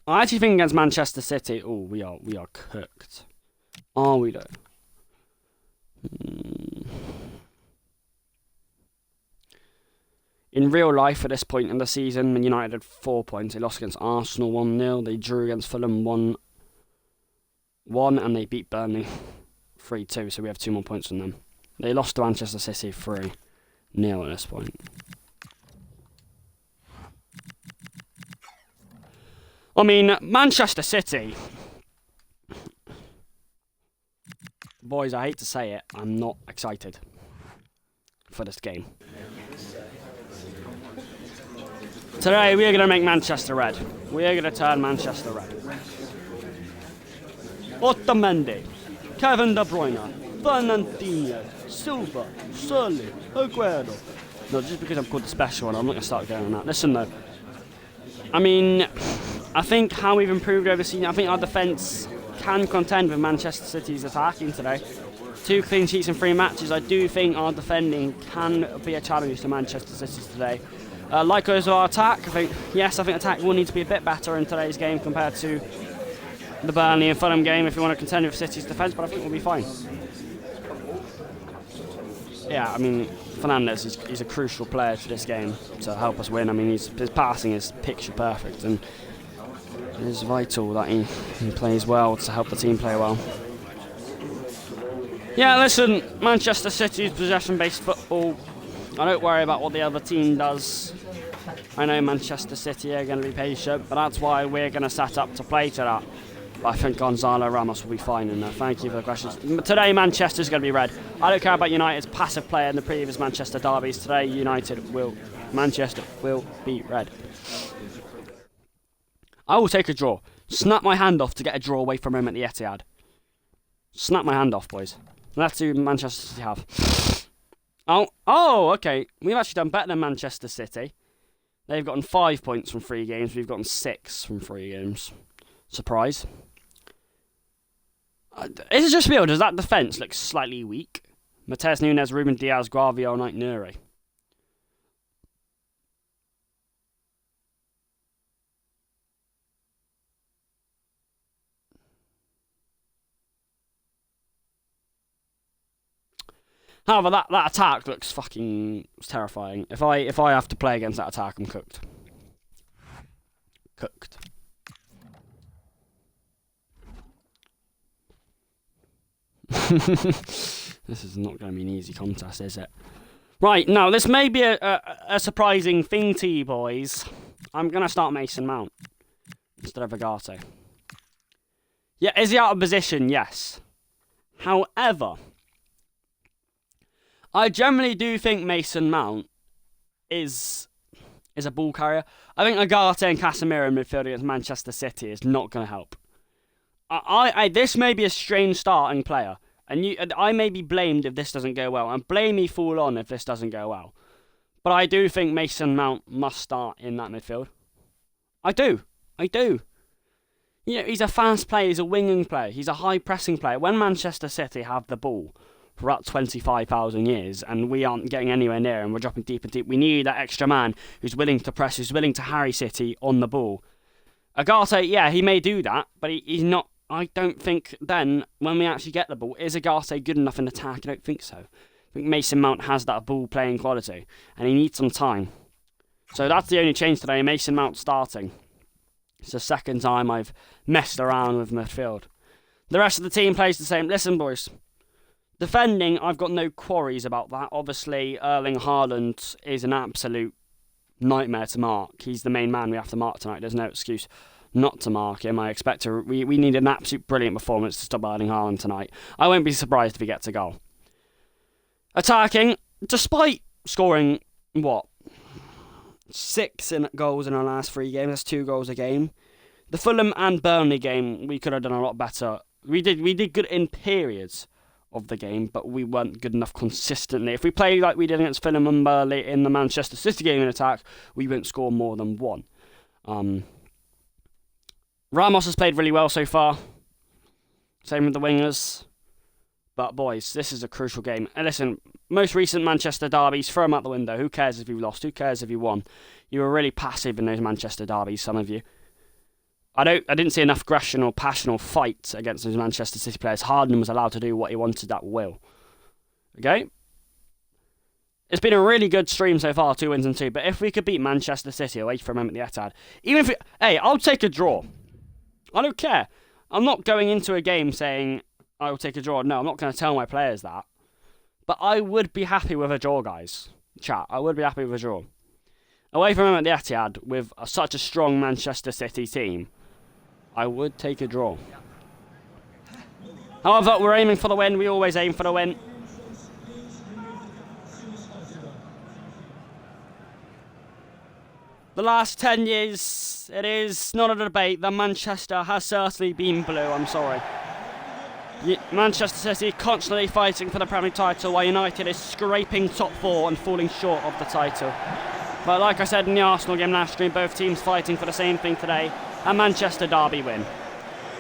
I actually think against Manchester City, we are cooked. Are we though? In real life, at this point in the season, Man United had 4 points. They lost against Arsenal 1-0. They drew against Fulham 1-1, and they beat Burnley 3-2. So we have 2 more points than them. They lost to Manchester City 3-0 at this point. I mean, Manchester City. Boys, I hate to say it, I'm not excited for this game. Today, we are going to make Manchester red. We are going to turn Manchester red. Otamendi, Kevin De Bruyne, Fernandinho, Silva, Sterling, Aguero. No, just because I've called the special one, I'm not going to start going on that. Listen though, I mean, I think how we've improved over the season, I think our defence can contend with Manchester City's attacking today. 2 clean sheets in 3 matches. I do think our defending can be a challenge to Manchester City today. Likewise with our attack, I think attack will need to be a bit better in today's game compared to the Burnley and Fulham game if we want to contend with City's defence, but I think we'll be fine. Yeah, I mean, Fernandes, he's a crucial player to this game to help us win. I mean, his passing is picture perfect, and it is vital that he plays well to help the team play well. Yeah, listen, Manchester City's possession-based football. I don't worry about what the other team does. I know Manchester City are going to be patient, but that's why we're going to set up to play to that. But I think Gonzalo Ramos will be fine in there. Thank you for the questions. Today, Manchester's going to be red. I don't care about United's passive play in the previous Manchester derbies. Today, Manchester will be red. I will take a draw. Snap my hand off to get a draw away from him at the Etihad. Snap my hand off, boys. That's who Manchester City have. Oh, okay. We've actually done better than Manchester City. They've gotten 5 points from 3 games. We've gotten 6 from 3 games. Surprise. Is it just me, or does that defence look slightly weak? Mateus Nunes, Ruben Diaz, Gravio, Knight, Nuri. However, that attack looks fucking terrifying. If I have to play against that attack, I'm cooked. Cooked. This is not going to be an easy contest, is it? Right, now, this may be a surprising thing to you boys. I'm going to start Mason Mount instead of Agate. Yeah, is he out of position? Yes. However, I generally do think Mason Mount is a ball carrier. I think Agate and Casemiro in midfield against Manchester City is not going to help. This may be a strange starting player, and I may be blamed if this doesn't go well, and blame me full on if this doesn't go well. But I do think Mason Mount must start in that midfield. I do. You know, he's a fast player, he's a winging player, he's a high pressing player. When Manchester City have the ball for about 25,000 years, and we aren't getting anywhere near, and we're dropping deep and deep, we need that extra man who's willing to press, who's willing to harry City on the ball. Agate, yeah, he may do that, but he's not. I don't think then, when we actually get the ball, is Agate good enough in attack? I don't think so. think Mason Mount has that ball playing quality, and he needs some time. So that's the only change today, Mason Mount starting. It's the second time I've messed around with midfield. The rest of the team plays the same. Listen, boys. Defending, I've got no quarries about that. Obviously, Erling Haaland is an absolute nightmare to mark. He's the main man we have to mark tonight. There's no excuse not to mark him. We need an absolute brilliant performance to stop Erling Haaland tonight. I won't be surprised if he gets a goal. Attacking, despite scoring, 6 goals in our last 3 games. That's 2 goals a game. The Fulham and Burnley game, we could have done a lot better. We did good in periods of the game, but we weren't good enough consistently. If we play like we did against Fulham and Burnley in the Manchester City game in attack, we won't score more than 1. Ramos has played really well so far. Same with the wingers. But boys, this is a crucial game. And listen, most recent Manchester derbies, throw them out the window. Who cares if you lost? Who cares if you won? You were really passive in those Manchester derbies, some of you. I didn't see enough aggression or passion or fight against those Manchester City players. Harden was allowed to do what he wanted at will. Okay? It's been a really good stream so far, 2 wins and 2. But if we could beat Manchester City away from him at the Etihad, hey, I'll take a draw. I don't care. I'm not going into a game saying I will take a draw. No, I'm not going to tell my players that. But I would be happy with a draw, guys. Chat, I would be happy with a draw. Away from him at the Etihad, with such a strong Manchester City team, I would take a draw. However, we're aiming for the win. We always aim for the win. The last 10 years, it is not a debate that Manchester has certainly been blue. I'm sorry. Manchester City constantly fighting for the Premier League title, while United is scraping top 4 and falling short of the title. But like I said in the Arsenal game last stream, both teams fighting for the same thing today. A Manchester derby win.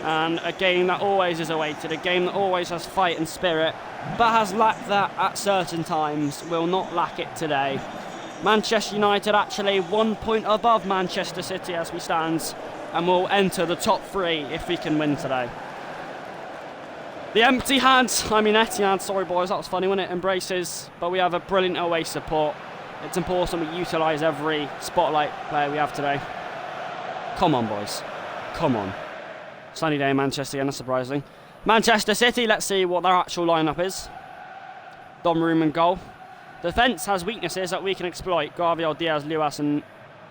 And a game that always is awaited, a game that always has fight and spirit, but has lacked that at certain times, will not lack it today. Manchester United actually 1 point above Manchester City as we stand, and will enter the top 3 if we can win today. The Etihad, sorry boys, that was funny, wasn't it? Embraces, but we have a brilliant away support. It's important we utilise every spotlight player we have today. Come on, boys. Come on. Sunny day in Manchester, again, surprising. Manchester City, let's see what their actual lineup is. Donnarumma in goal. Defence has weaknesses that we can exploit. Gabriel, Diaz, Luas and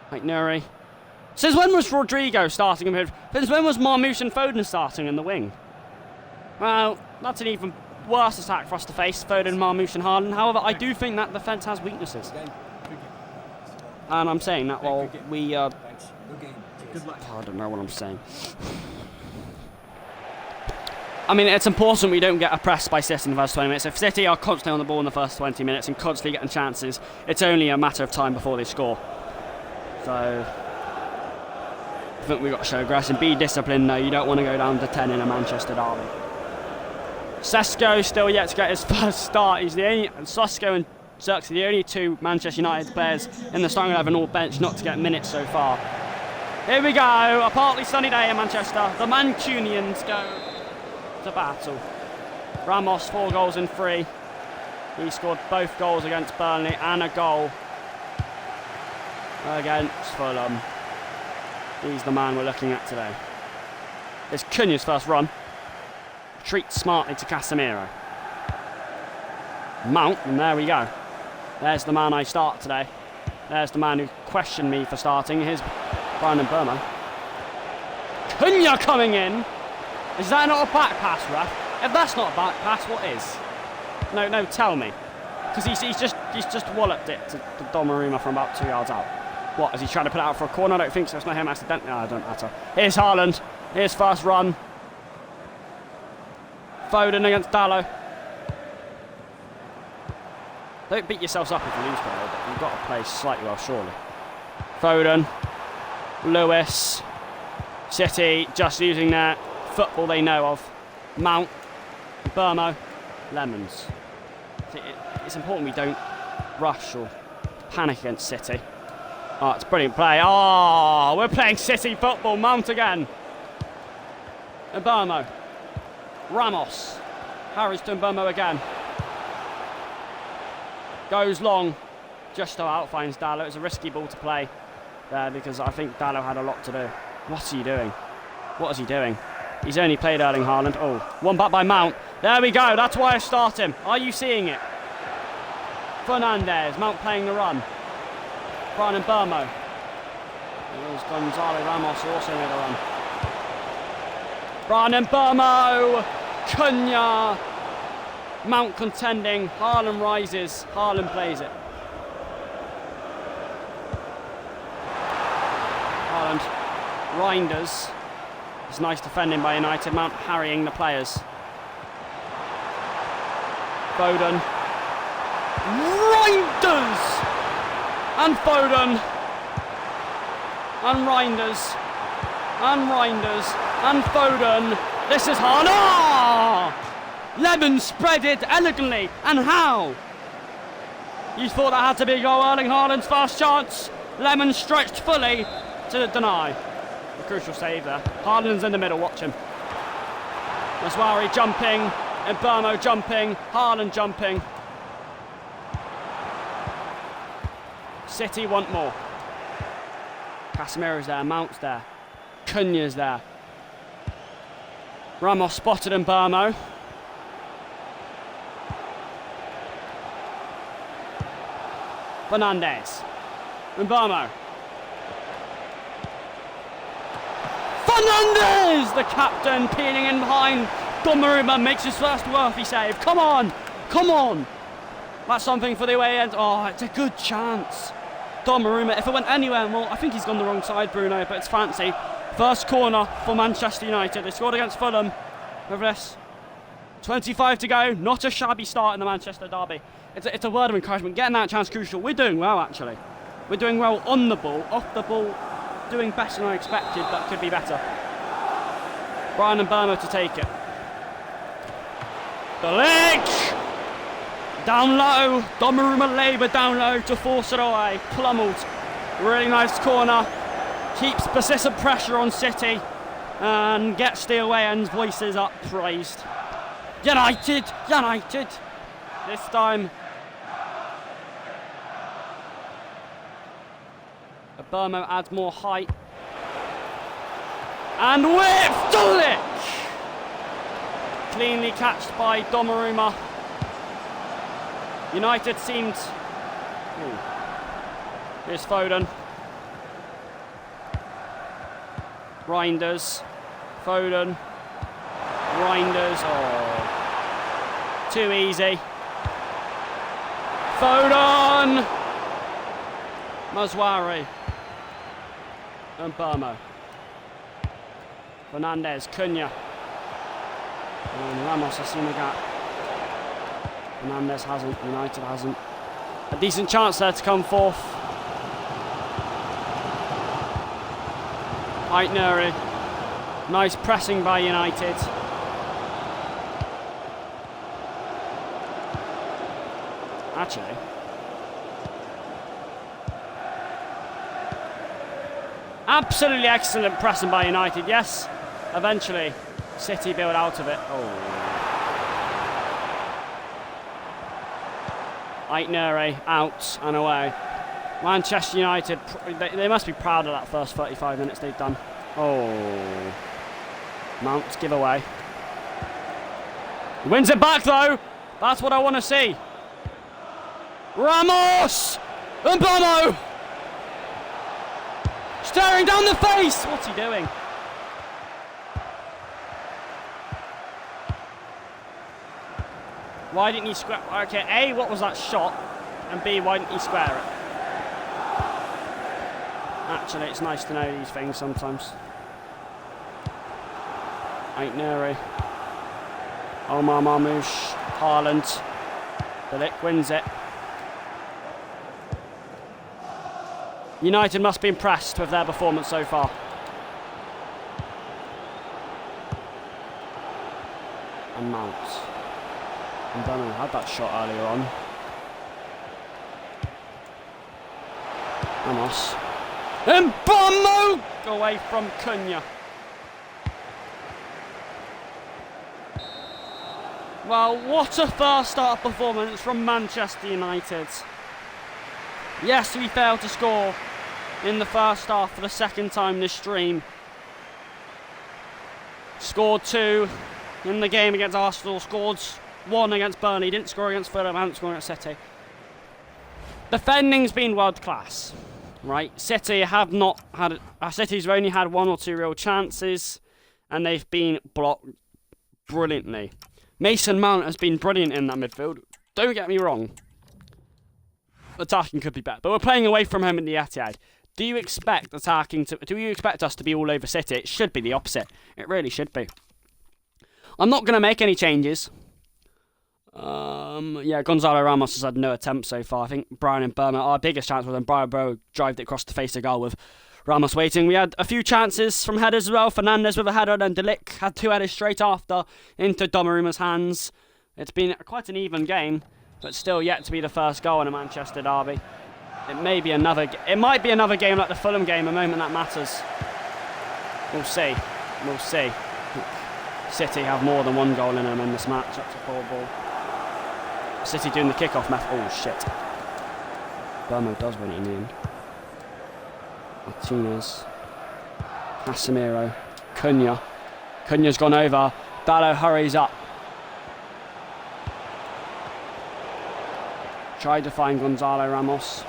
Nuri. Since when was Rodrigo starting in mid? Since when was Marmoush and Foden starting in the wing? Well, that's an even worse attack for us to face, Foden, Marmoush and Haaland. However, I do think that defence has weaknesses. And I'm saying that while we... I don't know what I'm saying. I mean, it's important we don't get oppressed by City in the first 20 minutes. If City are constantly on the ball in the first 20 minutes and constantly getting chances, it's only a matter of time before they score. So, I think we've got to show aggression. Be disciplined, though. You don't want to go down to 10 in a Manchester derby. Sesko still yet to get his first start. He's the only... Sesko and Zirkzee, the only 2 Manchester United players in the starting 11 all bench not to get minutes so far. Here we go. A partly sunny day in Manchester. The Mancunians go to battle. Ramos, 4 goals in 3. He scored both goals against Burnley and a goal against Fulham. He's the man we're looking at today. It's Cunha's first run. Retreats smartly to Casemiro. Mount, and there we go. There's the man I start today. There's the man who questioned me for starting. Here's Brian and Burma. Cunha coming in. Is that not a back pass, ref? If that's not a back pass, what is? No, tell me. Because he's just walloped it to Donnarumma from about 2 yards out. What, is he trying to put it out for a corner? I don't think so. It's not him accidentally. No, I don't matter. Here's Haaland. Here's first run. Foden against Dalot. Don't beat yourselves up if you lose, but you've got to play slightly well, surely. Foden. Lewis. City just using their football they know of. Mount. Burmo. Lemons. It's important we don't rush or panic against City. Oh, it's brilliant play. Oh, we're playing City football. Mount again. And Burmo. Ramos. Harris to Burmo again. Goes long. Just out, finds Dallo. It's a risky ball to play there because I think Dallo had a lot to do. What's he doing? What is he doing? He's only played Erling Haaland. Oh, one back by Mount. There we go. That's why I start him. Are you seeing it? Fernandez. Mount playing the run. Brian and Burmo. There's Gonzalo Ramos who also made a run. Brian and Burmo. Cunha. Mount contending. Haaland rises. Haaland plays it. Haaland. Reinders. It's nice defending by United. Mount harrying the players. Foden. Reinders! And Foden. And Reinders. And Reinders. And Foden. This is Haaland. Oh! Lemon spread it elegantly. And how? You thought that had to be a goal. Erling Haaland's first chance. Lemon stretched fully to deny. A crucial save there. Haaland's in the middle, watch him. Maswari jumping, and Burmo jumping, Haaland jumping. City want more. Casemiro's there, Mount's there, Cunha's there. Ramos spotted and Burmo. Fernandez. And Burmo. Fernandez! The captain peeling in behind. Donnarumma makes his first worthy save. Come on! Come on! That's something for the away end. Oh, it's a good chance. Donnarumma, if it went anywhere, well, I think he's gone the wrong side, Bruno, but it's fancy. First corner for Manchester United. They scored against Fulham. Over this. 25 to go. Not a shabby start in the Manchester derby. It's a word of encouragement. Getting that chance crucial. We're doing well, actually. We're doing well on the ball. Off the ball, doing better than I expected, but could be better. Brian and Burma to take it. The leg! Down low. Donnarumma labour down low to force it away. Plummeled. Really nice corner. Keeps persistent pressure on City. And gets the away end's voices up praised. United! United! This time. Burmo adds more height. And with Dulic! Cleanly catched by Donnarumma. United seemed... Ooh. Here's Foden. Reinders. Foden. Reinders. Oh. Too easy. Foden! Maswari. And Burmo. Fernandez, Cunha. And Ramos has seen the gap. Fernandez hasn't, United hasn't. A decent chance there to come forth. Aitnuri. Nice pressing by United. Actually. Absolutely excellent pressing by United, yes. Eventually, City build out of it. Oh. Aitnuri out and away. Manchester United, they must be proud of that first 35 minutes they've done. Oh. Mount's giveaway. Wins it back though. That's what I want to see. Ramos! And Bono! Staring down the face! What's he doing? Why didn't he square? Okay, A, what was that shot? And B, why didn't he square it? Actually, it's nice to know these things sometimes. Aitnuri. Omar Marmoush. Haaland. Delic wins it. United must be impressed with their performance so far. And Mount. And Dunham had that shot earlier on. Ramos. And Bono away from Cunha. Well, what a first half performance from Manchester United. Yes, we failed to score in the first half for the second time this stream. Scored 2 in the game against Arsenal, scored 1 against Burnley, didn't score against Fulham, hadn't scored against City. Defending's been world class, right? City have not had, City's only had 1 or 2 real chances, and they've been blocked brilliantly. Mason Mount has been brilliant in that midfield. Don't get me wrong. Attacking could be better, but we're playing away from home in the Etihad. Do you expect do you expect us to be all over City? It should be the opposite. It really should be. I'm not going to make any changes. Yeah, Gonzalo Ramos has had no attempt so far. I think Brian and Burma, our biggest chance was when Brian Bro drived it across the face of goal with Ramos waiting. We had a few chances from headers as well. Fernandes with a header, and Delic had 2 headers straight after into Donnarumma's hands. It's been quite an even game, but still yet to be the first goal in a Manchester derby. It might be another game like the Fulham game, a moment that matters. We'll see. We'll see. City have more than 1 goal in them in this match. That's a poor ball. City doing the kick-off method. Oh, shit. Burmo does win it in the end. Martinez. Casemiro. Cunha. Cunha's gone over. Dallo hurries up. Tried to find Gonzalo Ramos.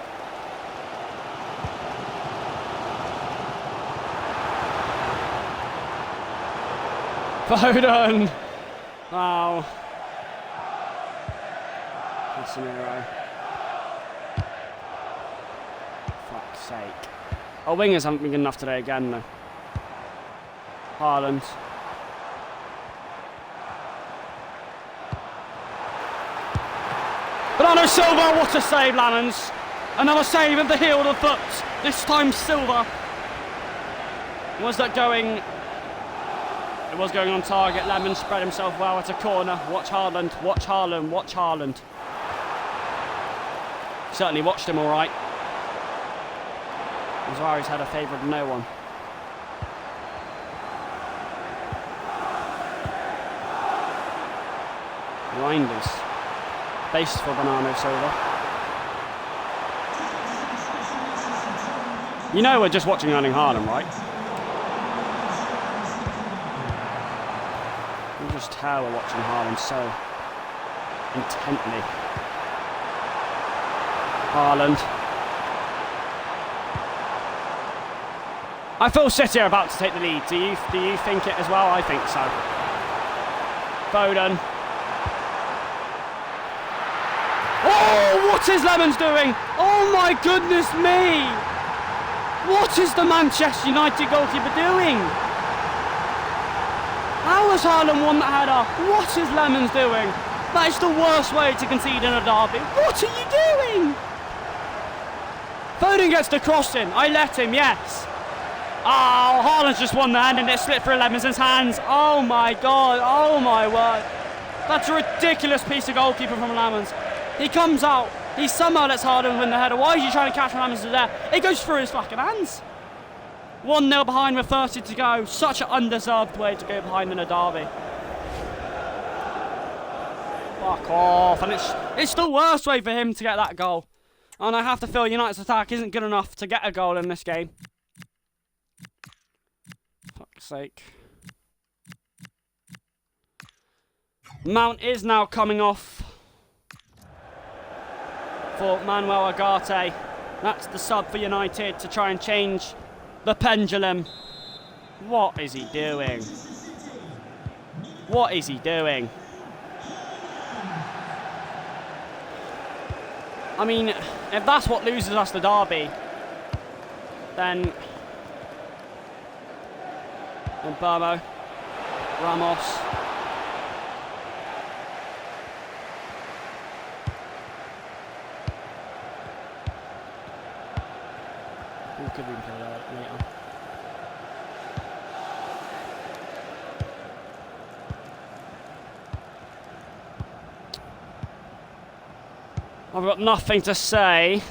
Foden! Wow. Casemiro. Fuck's sake. Our wingers haven't been good enough today again, though. Haaland. Bernardo Silva, what a save, Lannons. Another save of the heel of the foot. This time Silva. Was that going? It was going on target. Lemon spread himself well at a corner. Watch Haaland, watch Haaland, watch Haaland. Certainly watched him all right. Mazari's had a favoured no one. Reinders. Base for Bernardo Silva. You know we're just watching Erling Haaland, right? You just tell we're watching Haaland so intently. Haaland. I feel City are about to take the lead. Do you think it as well? I think so. Foden. Oh, what is Lemons doing? Oh my goodness me! What is the Manchester United goalkeeper doing? How has Haaland won that header? What is Lemons doing? That is the worst way to concede in a derby. What are you doing? Foden gets the cross in. I let him, yes. Oh, Haaland's just won the hand and it slipped through Lemons' hands. Oh my god, oh my word. That's a ridiculous piece of goalkeeping from Lemons. He comes out, he somehow lets Haaland win the header. Why is he trying to catch Lemons there? It goes through his fucking hands. 1-0 behind with 30 to go. Such an undeserved way to go behind in a derby. Fuck off. And it's the worst way for him to get that goal. And I have to feel United's attack isn't good enough to get a goal in this game. Fuck's sake. Mount is now coming off for Manuel Ugarte. That's the sub for United to try and change the pendulum. What is he doing? What is he doing? I mean, if that's what loses us the derby, then Burmo, Ramos. Who could we play that later? I've got nothing to say.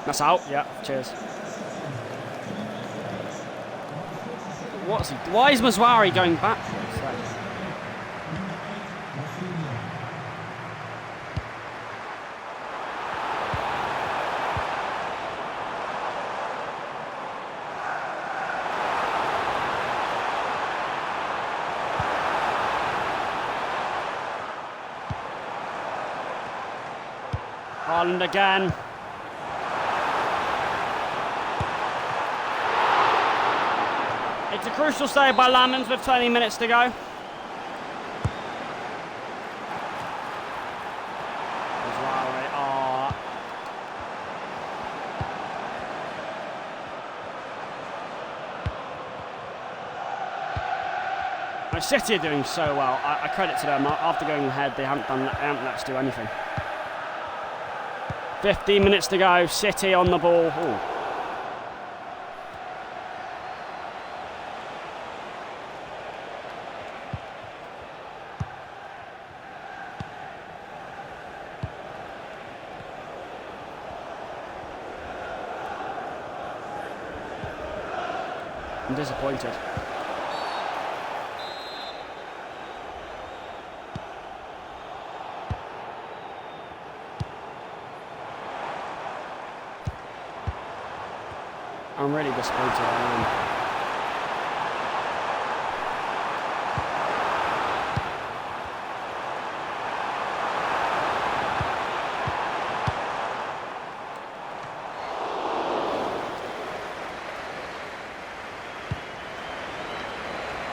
That's out, yeah, cheers. What's he? Why is Mazwari going backwards? Haaland again. It's a crucial save by Lamens with 20 minutes to go. City are doing so well. I credit to them. After going ahead, they haven't let us do anything. 15 minutes to go. City on the ball. Ooh. I'm disappointed. I'm really disappointed. I am.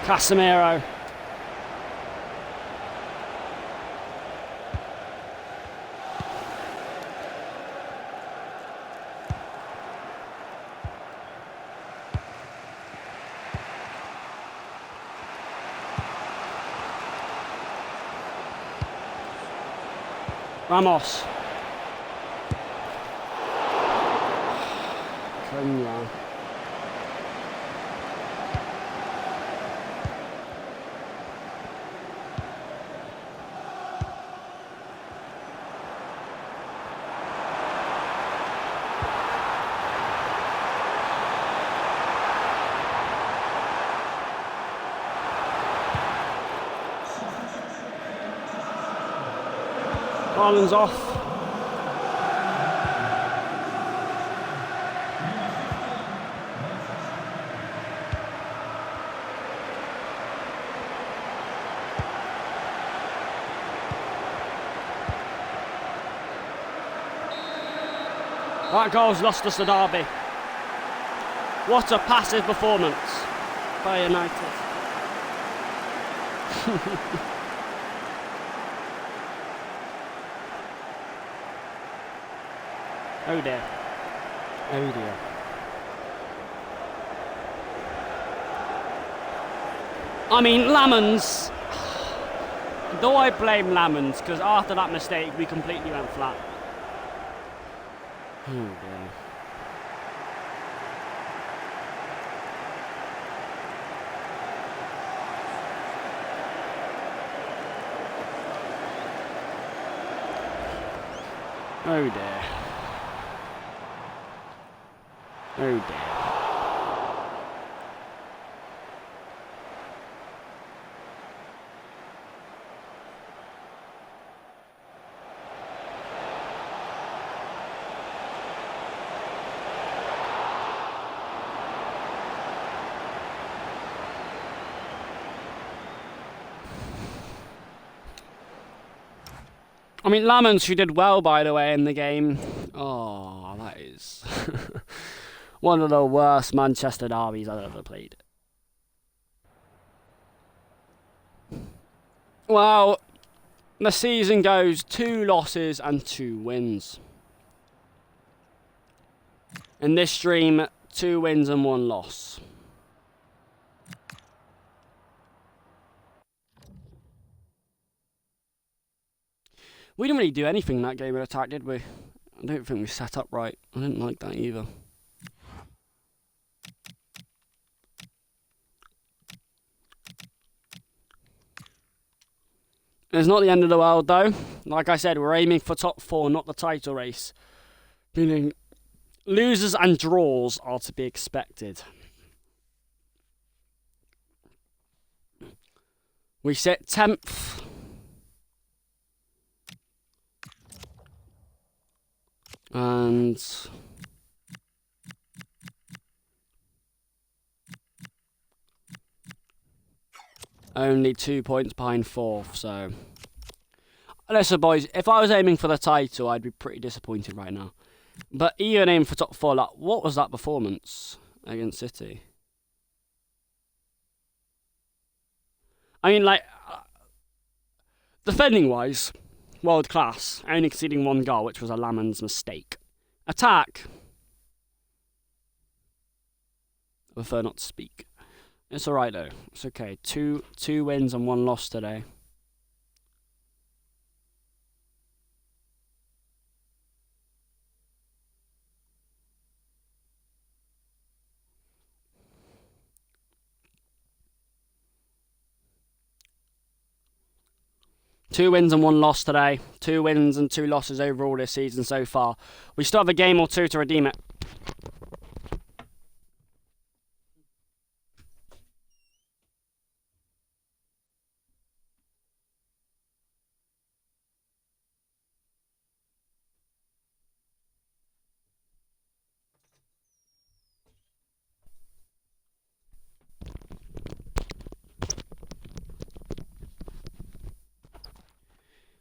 Casemiro. Ramos. Cunha. Haaland's off. That goal's lost us the derby. What a passive performance by United. Oh dear. Oh dear. I mean, Lamens. Though I blame Lamens, because after that mistake we completely went flat. Oh dear. Oh dear. Oh dear. I mean, Lamens, who did well, by the way, in the game. Oh, that is one of the worst Manchester derbies I've ever played. Well, the season goes 2 losses and 2 wins. In this stream, 2 wins and 1 loss. We didn't really do anything in that game in attack, did we? I don't think we set up right. I didn't like that either. It's not the end of the world, though. Like I said, we're aiming for top 4, not the title race. Meaning, losers and draws are to be expected. We sit 10th. And only 2 points behind 4th, so... Listen, boys, if I was aiming for the title, I'd be pretty disappointed right now. But even aiming for top 4, like, what was that performance against City? I mean, like, defending-wise, world class, only conceding 1 goal, which was a Laman's mistake. Attack, I prefer not to speak. It's alright though, it's okay. Two wins and 1 loss today. Two wins and 1 loss today. 2 wins and 2 losses overall this season so far. We still have a game or 2 to redeem it.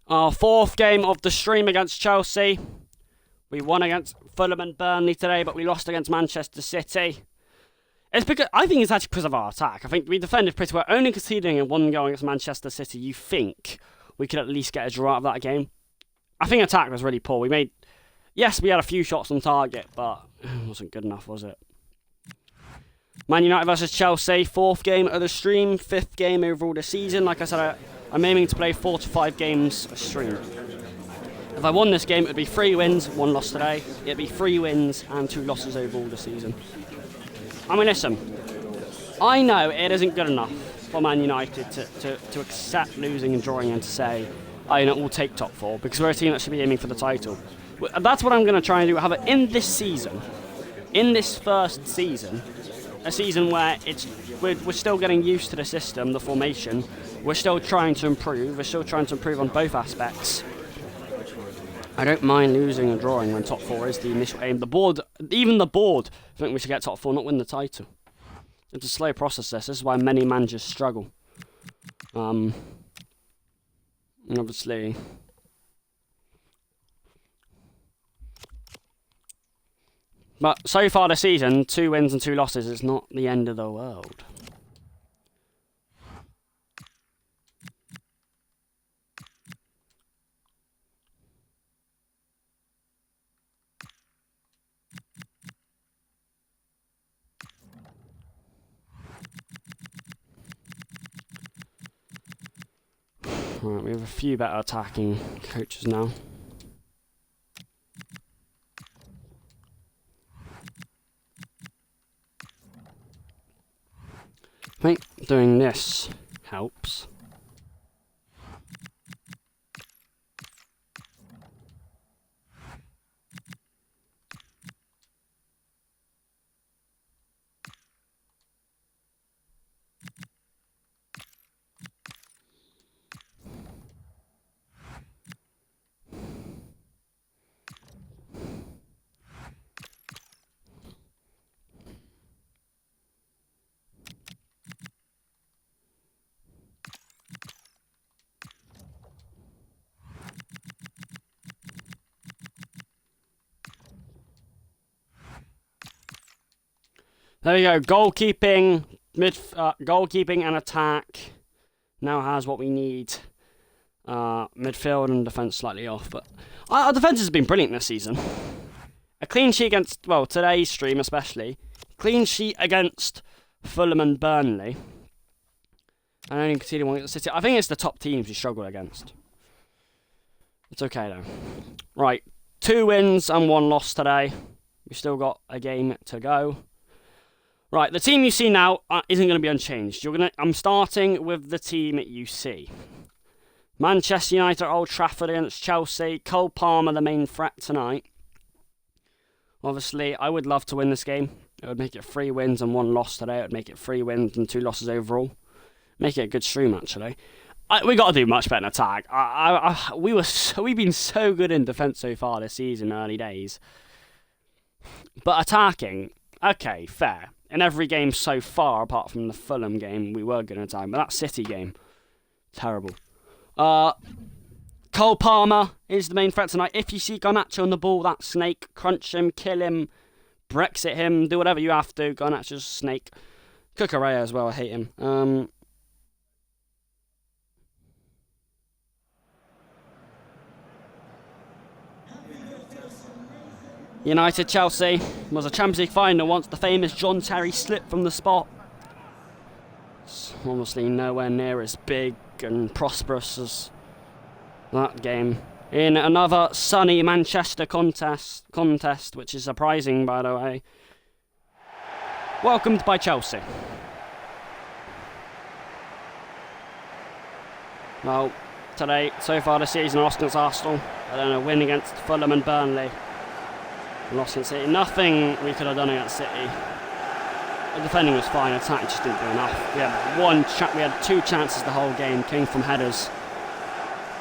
Our 4th game of the stream against Chelsea. We won against Fulham and Burnley today, but we lost against Manchester City. It's because I think it's actually because of our attack. I think we defended pretty well, only conceding in 1 goal against Manchester City. You think we could at least get a draw out of that game? I think attack was really poor. Yes, we had a few shots on target, but it wasn't good enough, was it? Man United versus Chelsea, 4th game of the stream, 5th game overall this season. Like I said, I'm aiming to play 4 to 5 games a stream. If I won this game, it would be 3 wins, 1 loss today. It'd be 3 wins and 2 losses overall this season. I mean, listen, I know it isn't good enough for Man United to accept losing and drawing and to say, we'll take top 4, because we're a team that should be aiming for the title. That's what I'm going to try and do. However, in this season, in this first season, a season where we're still getting used to the system, the formation, we're still trying to improve, on both aspects. I don't mind losing and drawing when top 4 is the initial aim. Even the board think we should get top 4, not win the title. It's a slow process. This is why many managers struggle. And obviously, but so far this season, 2 wins and 2 losses is not the end of the world. Right, we have a few better attacking coaches now. I think doing this helps. There we go. Goalkeeping, goalkeeping and attack now has what we need. Midfield and defence slightly off, but our defence has been brilliant this season. A clean sheet against, well, today's stream especially. Clean sheet against Fulham and Burnley. And only conceding 1 against City. I think it's the top teams we struggle against. It's okay though. Right, 2 wins and 1 loss today. We've still got a game to go. Right, the team you see now isn't going to be unchanged. I'm starting with the team you see. Manchester United at Old Trafford against Chelsea. Cole Palmer, the main threat tonight. Obviously, I would love to win this game. It would make it 3 wins and 1 loss today. It would make it 3 wins and 2 losses overall. Make it a good stream, actually. We got to do much better in attack. We've been so good in defence so far this season, early days. But attacking, okay, fair. In every game so far, apart from the Fulham game, we were good in attack. But that City game, terrible. Cole Palmer is the main threat tonight. If you see Garnacho on the ball, that snake, crunch him, kill him, Brexit him, do whatever you have to. Garnacho's a snake. Cucurella as well, I hate him. United Chelsea was a Champions League final once the famous John Terry slipped from the spot. It's honestly nowhere near as big and prosperous as that game. In another sunny Manchester contest, which is surprising, by the way. Welcomed by Chelsea. Well, today, so far this season, Arsenal's Arsenal. I don't know, win against Fulham and Burnley. Lost against City. Nothing we could have done against City. The defending was fine, attack just didn't do enough. We had two chances the whole game, came from headers.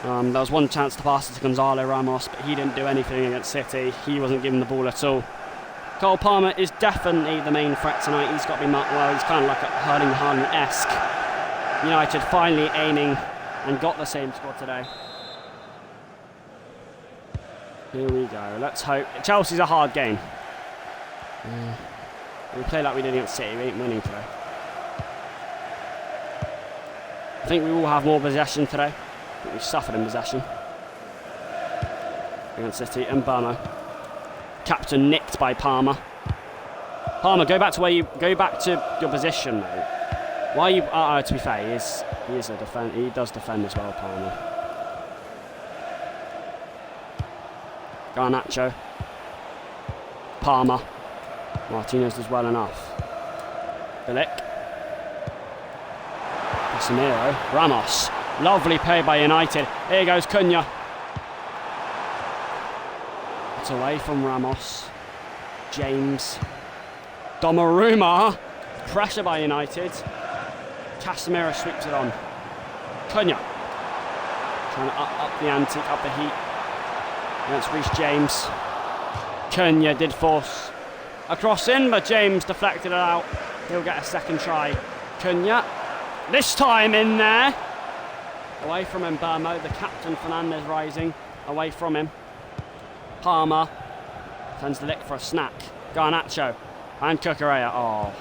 There was one chance to pass it to Gonzalo Ramos, but he didn't do anything against City. He wasn't given the ball at all. Cole Palmer is definitely the main threat tonight. He's got to be marked well. He's kind of like a Erling Haaland-esque. United finally aiming and got the same score today. Here we go. Let's hope. Chelsea's a hard game. We play like we did against City. We ain't winning today. I think we will have more possession today. I think we suffered in possession against City and Burno. Captain nicked by Palmer. Palmer, go back to your position, mate. Why are you? To be fair, he is a defender. He does defend as well, Palmer. Garnacho. Palmer. Martinez does well enough. Bilic. Casemiro. Ramos. Lovely play by United. Here goes Cunha. It's away from Ramos. James. Donnarumma. Pressure by United. Casemiro sweeps it on. Cunha. Trying to up the ante, up the heat. Against Reece James. Cunha did force a cross in, but James deflected it out. He'll get a second try. Cunha. This time in there. Away from him, Burmo. The captain, Fernandez, rising. Away from him. Palmer. Sends the lick for a snack. Garnacho. And Cucurella. Oh,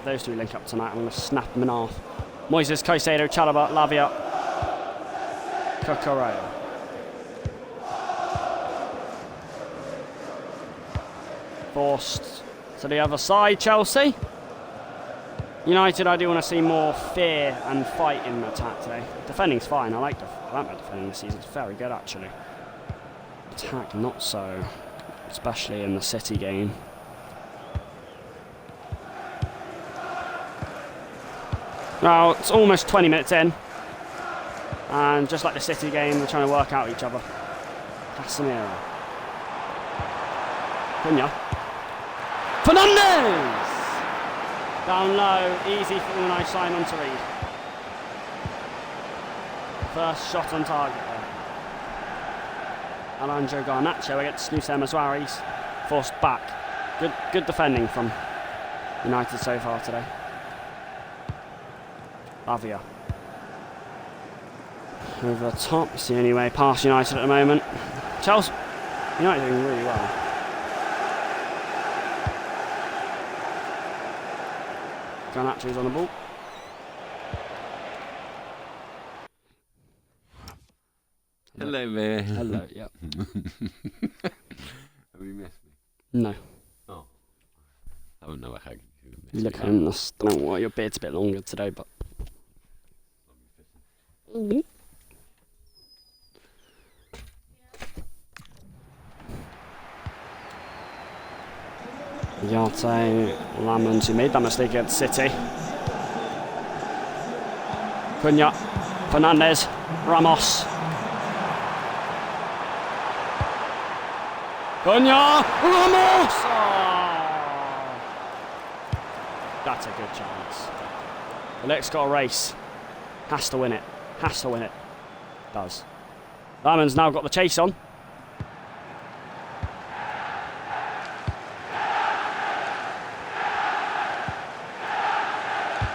those two link up tonight. I'm going to snap them in half. Moises, Caicedo, Chalobah, Lavia. Cucurella. Forced to the other side, Chelsea. United, I do want to see more fear and fight in the attack today. Defending's fine. I like my defending this season. It's very good, actually. Attack, not so. Especially in the City game. Now, it's almost 20 minutes in. And just like the City game, they're trying to work out each other. Casemiro. Cunha. Fernandez! Down low, easy for Unai Simon to read. First shot on target there. Alejandro Garnacho against Nusema Suarez. Forced back. Good defending from United so far today. Lavia. Over the top, it's the only way past United at the moment. Chelsea, United doing really well. Garnacho's on the ball. Hello there. Hello, yeah. Have you missed me? No. Oh. I don't know how you You look at him, I don't know why your beard's a bit longer today, but... Yarte, Lamons, who made that mistake against City. Cunha, Fernandez, Ramos. Cunha, Ramos! Oh. That's a good chance. Alex got a race. Has to win it. Has to win it. Does. Lamon's now got the chase on.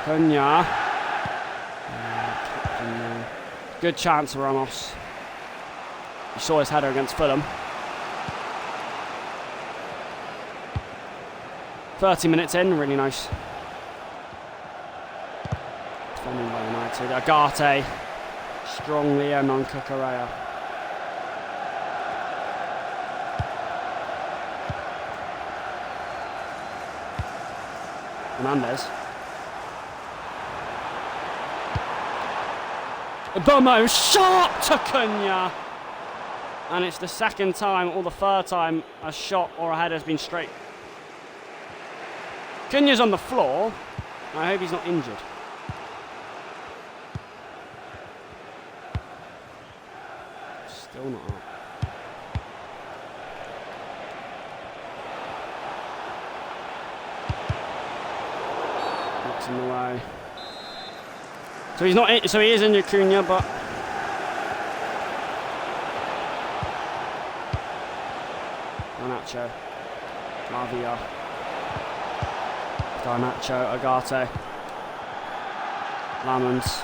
Cunha. Good chance for Ramos. You saw his header against Fulham. 30 minutes in, really nice. Defending by United. Agate. Strongly in on Cucurella. Hernandez. Bomo, sharp to Cunha. And it's the second time or the third time a shot or a header has been straight. Cunha's on the floor. I hope he's not injured. Still not up. It's in the way. So he's not. So he is injured, Cunha, but Garnacho, Lavia, Garnacho, Agate, Lamons,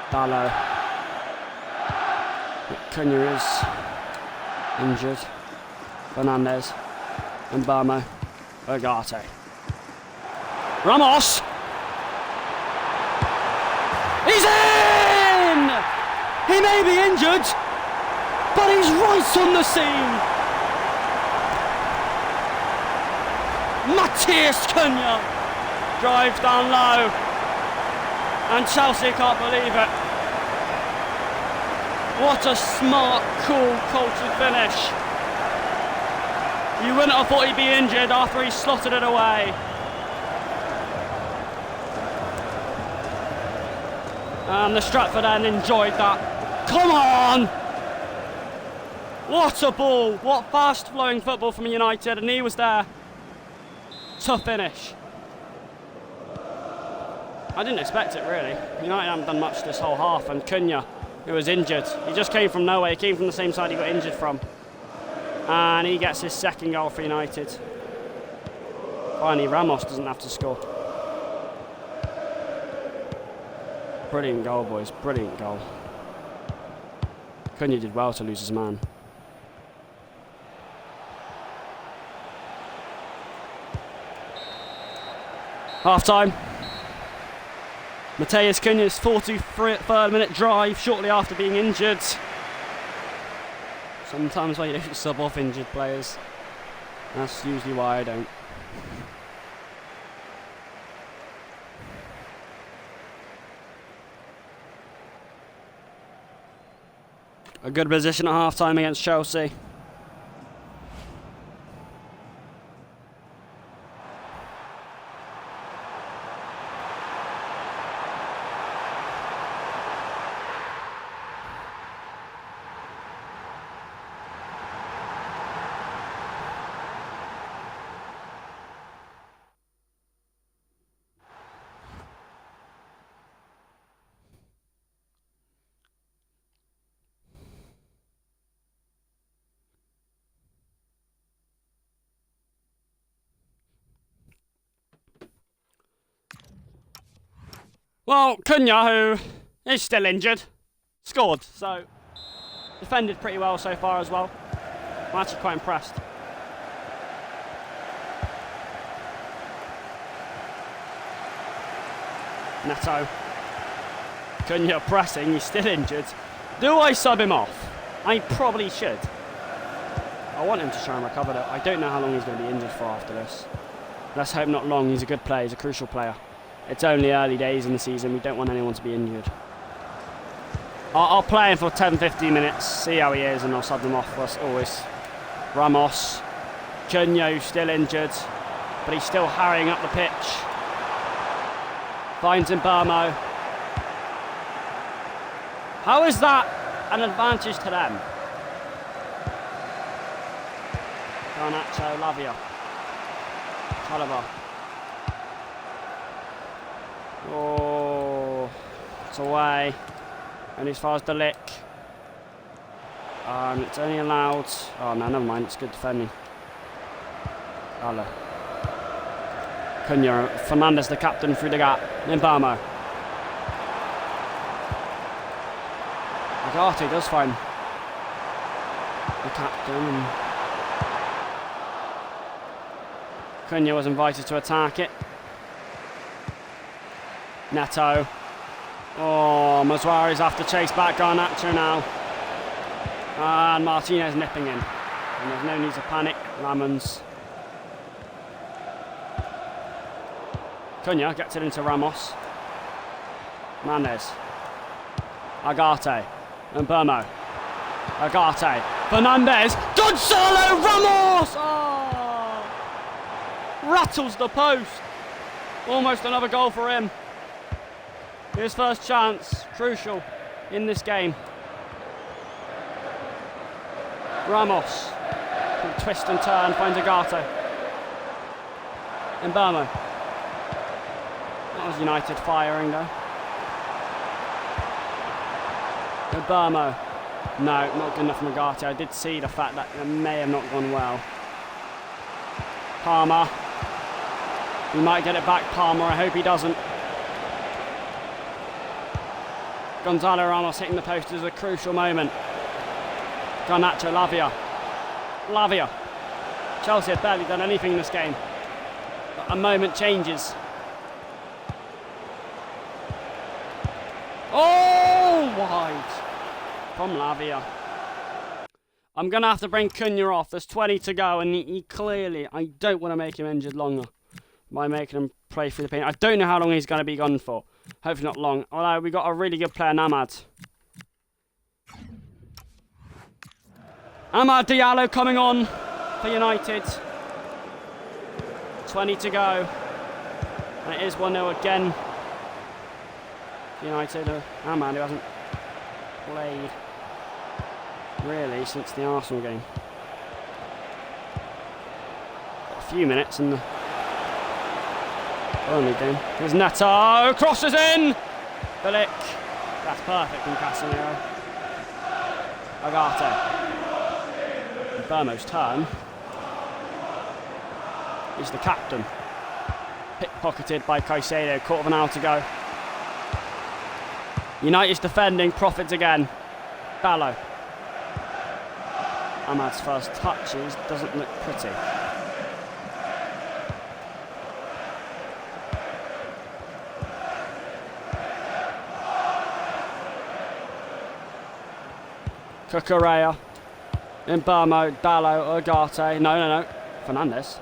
Dallo. Cunha is injured. Fernandez, Mbamo, Agate, Ramos. He's in! He may be injured, but he's right on the scene. Matthias Cunha drives down low, and Chelsea can't believe it. What a smart, cool, cultured finish. You wouldn't have thought he'd be injured after he slotted it away. And the Stratford end enjoyed that. Come on! What a ball! What fast-flowing football from United, and he was there to finish. I didn't expect it, really. United haven't done much this whole half, and Cunha, who was injured, he just came from nowhere. He came from the same side he got injured from. And he gets his second goal for United. Finally, Ramos doesn't have to score. Brilliant goal, boys. Brilliant goal. Cunha did well to lose his man. Half time. Matheus Cunha's 43rd minute drive shortly after being injured. Sometimes why you don't sub off injured players. That's usually why I don't. A good position at half time against Chelsea. Well, Cunha, who is still injured, scored, so defended pretty well so far as well. I'm actually quite impressed. Neto. Cunha pressing, he's still injured. Do I sub him off? I probably should. I want him to try and recover that. I don't know how long he's going to be injured for after this. Let's hope not long. He's a good player, he's a crucial player. It's only early days in the season, we don't want anyone to be injured. I'll play him for 10-15 minutes, see how he is, and I'll sub him off as always. Ramos. Cunha, who's still injured, but he's still harrying up the pitch. Finds Mbamo. How is that an advantage to them? Garnacho, Lavia. Chalaba. Oh, It's away. And as far as the lick. It's only allowed... Oh, no, never mind. It's good defending. Hello. Cunha, Fernandez, the captain, through the gap. Mbamo. Agate does find the captain. And Cunha was invited to attack it. Neto. Oh, Mazwari's after chase back Garnacho now. And Martinez nipping in. And there's no need to panic. Lamons. Cunha gets it into Ramos. Manes. Agate. And Burmo. Agate. Fernandez. Gonzalo Ramos! Oh! Rattles the post. Almost another goal for him. His first chance. Crucial in this game. Ramos. Twist and turn. Finds Agate. And Burmo. That was United firing though. Burmo. No, not good enough from Agate. I did see the fact that it may have not gone well. Palmer. He might get it back, Palmer. I hope he doesn't. Gonzalo Ramos hitting the post is a crucial moment. Garnacho, Lavia. Chelsea have barely done anything in this game. But a moment changes. Oh, wide from Lavia. I'm going to have to bring Cunha off. There's 20 to go, and he clearly, I don't want to make him injured longer by making him play through the pain. I don't know how long he's going to be gone for. Hopefully not long. Although we got a really good player, Amad. Amad Diallo coming on for United. 20 to go. And it is 1-0 again. United, Amad, who hasn't played really since the Arsenal game. Got a few minutes in the only game. Here's Neto, crosses in! Bilic. That's perfect from Casemiro. Agate. Burmo's turn. He's the captain. Pickpocketed by Caicedo, quarter of an hour to go. United's defending, profits again. Ballo. Amad's first touches doesn't look pretty. Cucurella. Mbamo, Ballo, Agate. No. Fernandez.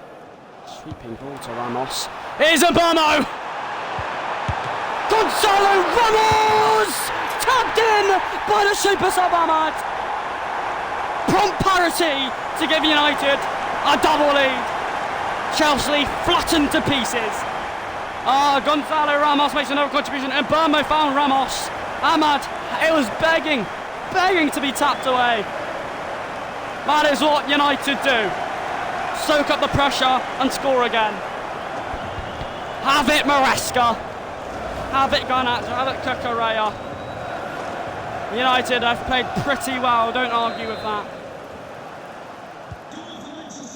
Sweeping ball to Ramos. Here's Mbamo! Gonzalo Ramos! Tapped in by the super sub Ahmad. Prompt parity to give United a double lead. Chelsea flattened to pieces. Gonzalo Ramos makes another contribution, and Mbamo found Ramos. Ahmad, it was begging to be tapped away. That is what United do. Soak up the pressure and score again. Have it, Maresca. Have it, Garnacho. Have it, Cucurella. United have played pretty well. Don't argue with that.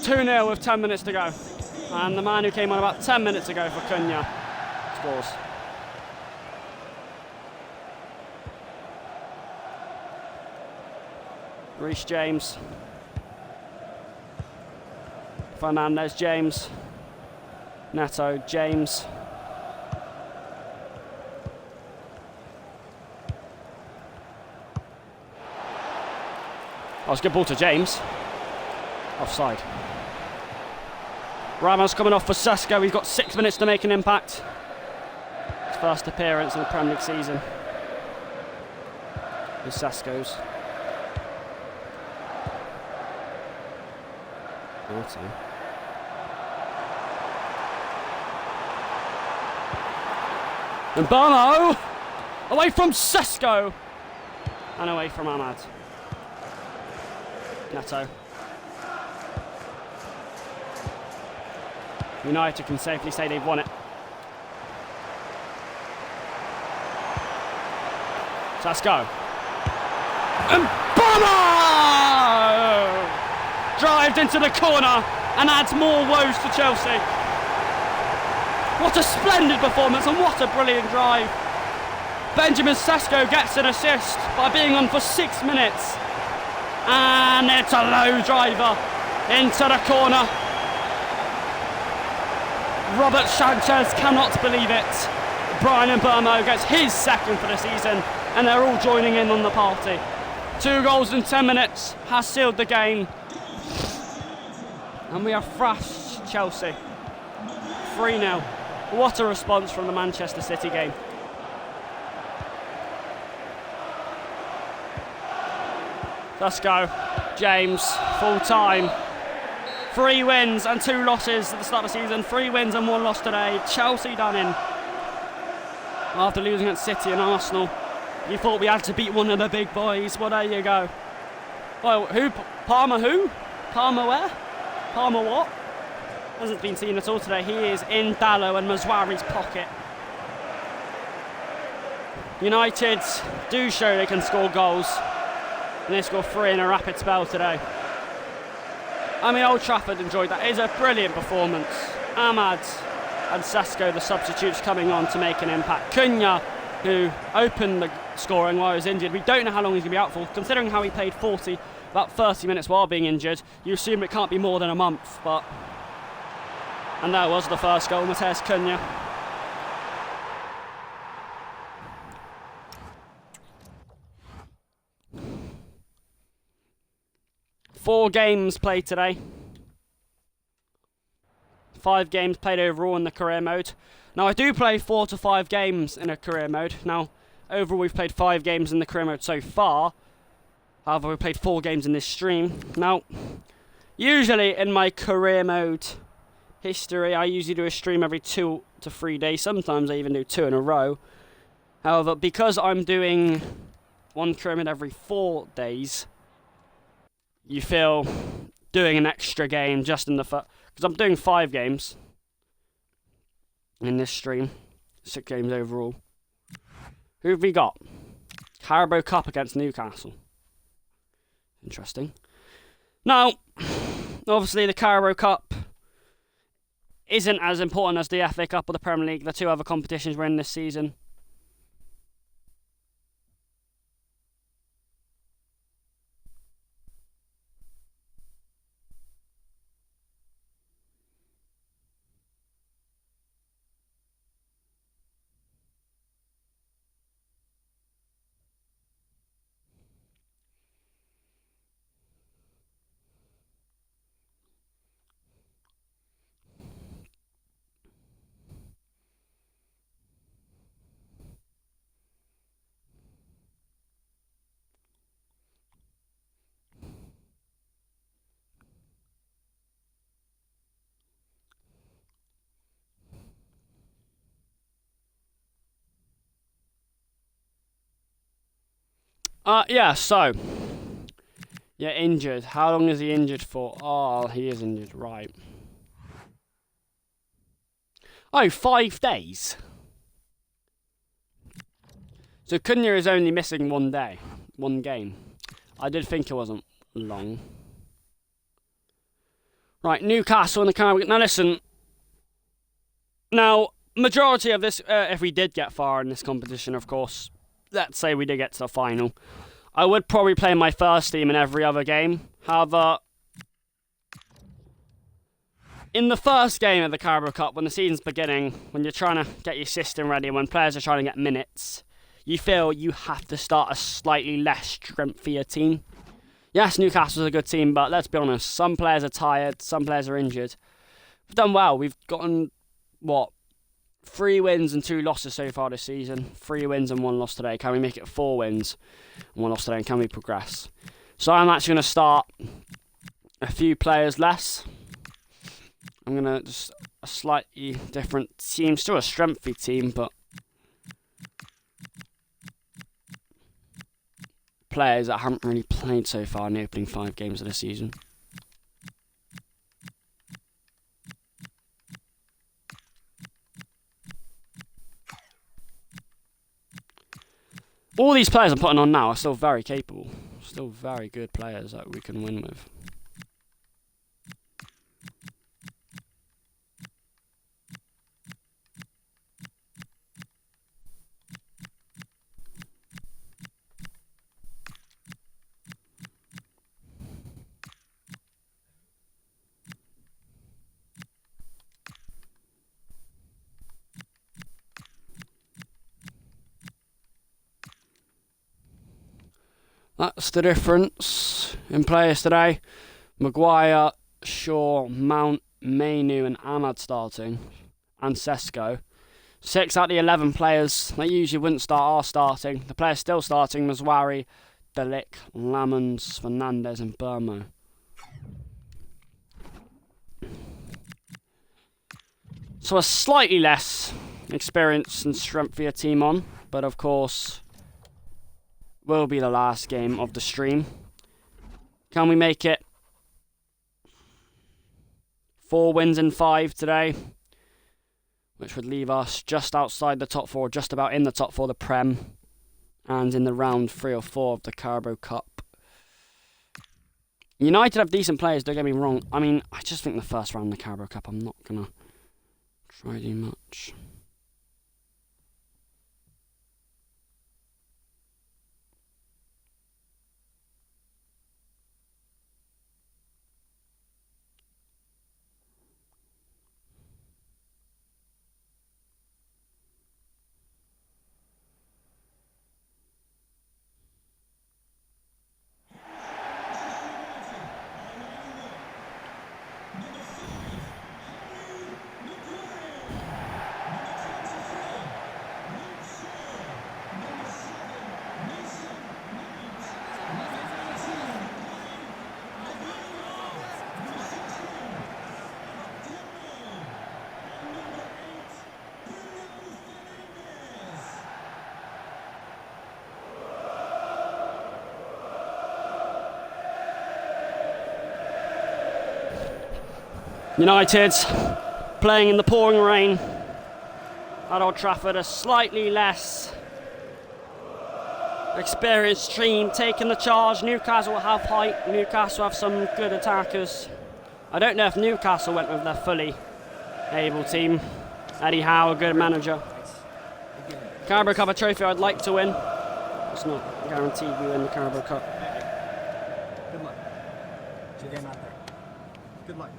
2-0 with 10 minutes to go. And the man who came on about 10 minutes ago for Cunha scores. Reece James. Fernandez, James. Neto, James. Oh, it's a good ball to James. Offside. Ramos coming off for Sesko. He's got 6 minutes to make an impact. His first appearance in the Premier League season. With Sesko's. And Bono away from Sesko and away from Ahmad. Neto. United can safely say they've won it. let's go. And Bomber! Drived into the corner and adds more woes to Chelsea. What a splendid performance and what a brilliant drive. Benjamin Sesko gets an assist by being on for 6 minutes. And it's a low driver into the corner. Robert Sanchez cannot believe it. Brian Mbeumo gets his second for the season and they're all joining in on the party. 2 goals in 10 minutes has sealed the game. And we have thrashed Chelsea. 3-0. What a response from the Manchester City game. Let's go. James, full time. 3 wins and 2 losses at the start of the season. 3 wins and 1 loss today. Chelsea done in. After losing at City and Arsenal. You thought we had to beat one of the big boys. Well, there you go. Well, who? Palmer who? Palmer where? Palmer what? Hasn't been seen at all today. He is in Dallo and Mazwari's pocket. United do show they can score goals. And they score 3 in a rapid spell today. I mean, Old Trafford enjoyed that. It is a brilliant performance. Ahmad and Sesko, the substitutes, coming on to make an impact. Cunha, who opened the scoring while he was injured. We don't know how long he's going to be out for. Considering how he played about 30 minutes while being injured, you assume it can't be more than a month. And that was the first goal, Matheus Cunha. Four games played today. 5 games played overall in the career mode. Now I do play 4 to 5 games in a career mode. Now overall we've played 5 games in the career mode so far. However, we played 4 games in this stream. Now, usually in my career mode history, I usually do a stream every 2 to 3 days. Sometimes I even do 2 in a row. However, because I'm doing one career mode every 4 days, you feel doing an extra game just in the because I'm doing 5 games in this stream, 6 games overall. Who have we got? Carabao Cup against Newcastle. Interesting. Now, obviously the Carabao Cup isn't as important as the FA Cup or the Premier League, the 2 other competitions we're in this season. So, you're injured. How long is he injured for? Oh, he is injured, right. Oh, 5 days. So Cunha is only missing 1 day, 1 game. I did think it wasn't long. Right, Newcastle in the Carabao. Now listen. Now, majority of this, if we did get far in this competition, of course, let's say we did get to the final, I would probably play my first team in every other game. However, in the first game of the Carabao Cup, when the season's beginning, when you're trying to get your system ready, when players are trying to get minutes, you feel you have to start a slightly less strengthier team. Yes, Newcastle's a good team, but let's be honest, some players are tired, some players are injured. We've done well. We've gotten, 3 wins and 2 losses so far this season. 3 wins and 1 loss today. Can we make it 4 wins and 1 loss today? And can we progress? So I'm actually going to start a few players less. I'm going to just a slightly different team. Still a strengthy team, but players that haven't really played so far in the opening 5 games of the season. All these players I'm putting on now are still very capable. Still very good players that we can win with. That's the difference in players today. Maguire, Shaw, Mount, Manu and Ahmad starting. And Sesko. 6 out of the 11 players that usually wouldn't start are starting. The players still starting: Mazwari, Delic, Lamons, Fernandez and Burmo. So a slightly less experience and strengthier team on. But of course, will be the last game of the stream. Can we make it 4 wins in 5 today? Which would leave us just outside the top 4, just about in the top 4 of the Prem, and in the round 3 or 4 of the Carabao Cup. United have decent players, don't get me wrong. I mean, I just think the first round of the Carabao Cup, I'm not going to try too much. United playing in the pouring rain at Old Trafford, a slightly less experienced team taking the charge. Newcastle have height, Newcastle have some good attackers. I don't know if Newcastle went with their fully able team. Eddie Howe, a good manager. Carabao Cup, a trophy I'd like to win. It's not guaranteed we win the Carabao Cup. Good luck. It's your game out there. Good luck.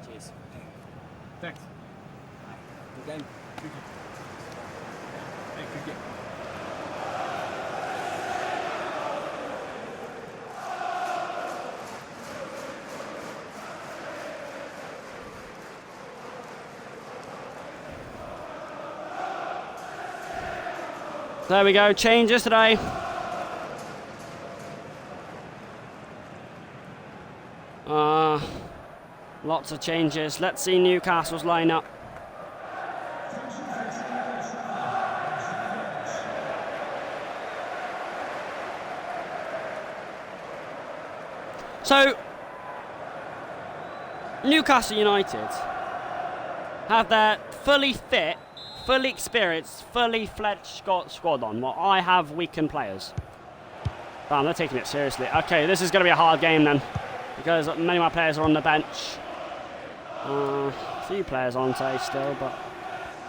Cheers. Thanks. Good game. Good game. Hey, good game. There we go, changes today. Lots of changes. Let's see Newcastle's lineup. So, Newcastle United have their fully fit, fully experienced, fully fledged squad on, while I have weakened players. Damn, they're taking it seriously. Okay, this is going to be a hard game then, because many of my players are on the bench. A few players on today still, but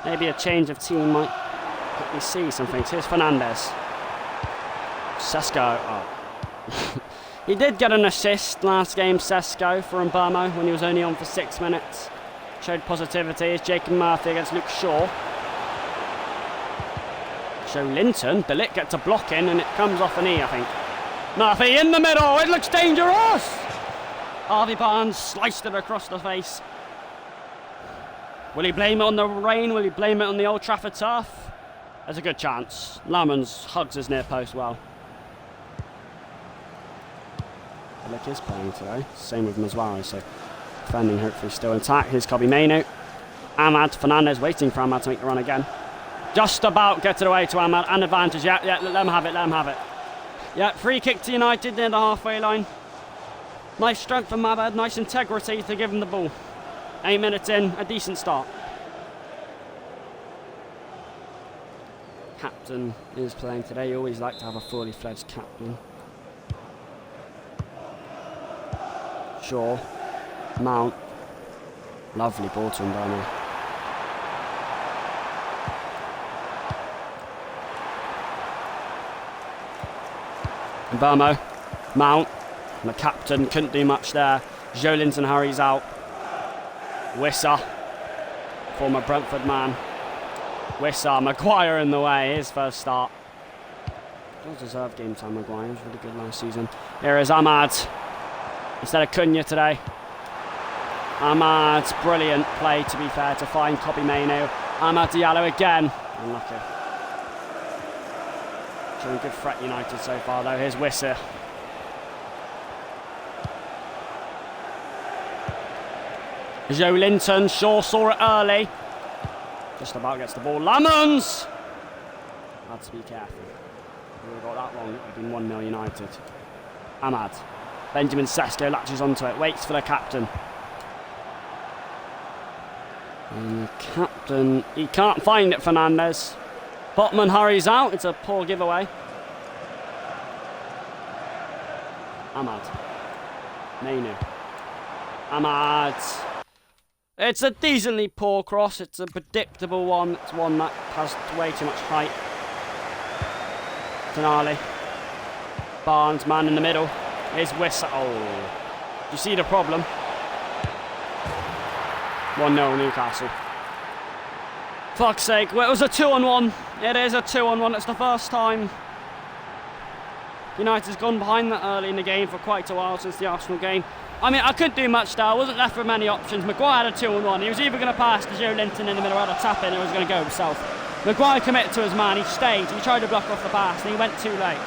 maybe a change of team might let me see something. Here's Fernandez. Sesko. Oh. He did get an assist last game, Sesko, for Burmo when he was only on for 6 minutes. Showed positivity. It's Jacob Murphy against Luke Shaw. Joe Linton. Delic gets a block in and it comes off a knee, I think. Murphy in the middle. It looks dangerous. Harvey Barnes sliced it across the face. Will he blame it on the rain? Will he blame it on the Old Trafford turf? There's a good chance. Lamons hugs his near post well. Delic is playing today. Same with Mazwari, so defending hopefully still intact. Here's Kobe Manu. Ahmad, Fernandez waiting for Ahmad to make the run again. Just about gets it away to Ahmad. And advantage. Yeah, let them have it, let them have it. Yeah, free kick to United near the halfway line. Nice strength from Mabad, nice integrity to give him the ball. 8 minutes in, a decent start. captain is playing today. You always like to have a fully fledged captain. Shaw, Mount, lovely ball to Mbama. Mbama, Mount, the captain couldn't do much there. Joe Linton hurries out. Wissa, former Brentford man. Wissa, Maguire in the way, his first start. Does deserve game time, Maguire, he was really good last season. Here is Ahmad, instead of Cunha today. Ahmad's brilliant play, to be fair, to find Kobbie Mainoo. Amad Diallo again, unlucky. Showing good threat United so far though, here's Wissa. Joe Linton, Shaw saw it early. Just about gets the ball. Lemons! Had to be careful. If we got that wrong, it would have been 1-0 United. Ahmad. Benjamin Sesko latches onto it, waits for the captain. And the captain, he can't find it, Fernandez. Botman hurries out, it's a poor giveaway. Ahmad. Mainoo. Ahmad. It's a decently poor cross, it's a predictable one, it's one that has way too much height. Tonali. Barnes, man in the middle. Here's Wissa. Oh. Do you see the problem? 1-0 Newcastle. Fuck's sake, well, it was a 2-on-1. It is a 2-on-1, it's the first time United's gone behind that early in the game for quite a while since the Arsenal game. I mean, I couldn't do much there. I wasn't left with many options. Maguire had a 2-on-1. He was either going to pass to Joe Linton in the middle, had a tap in, or he was going to go himself. Maguire committed to his man. He stayed. He tried to block off the pass, and he went too late.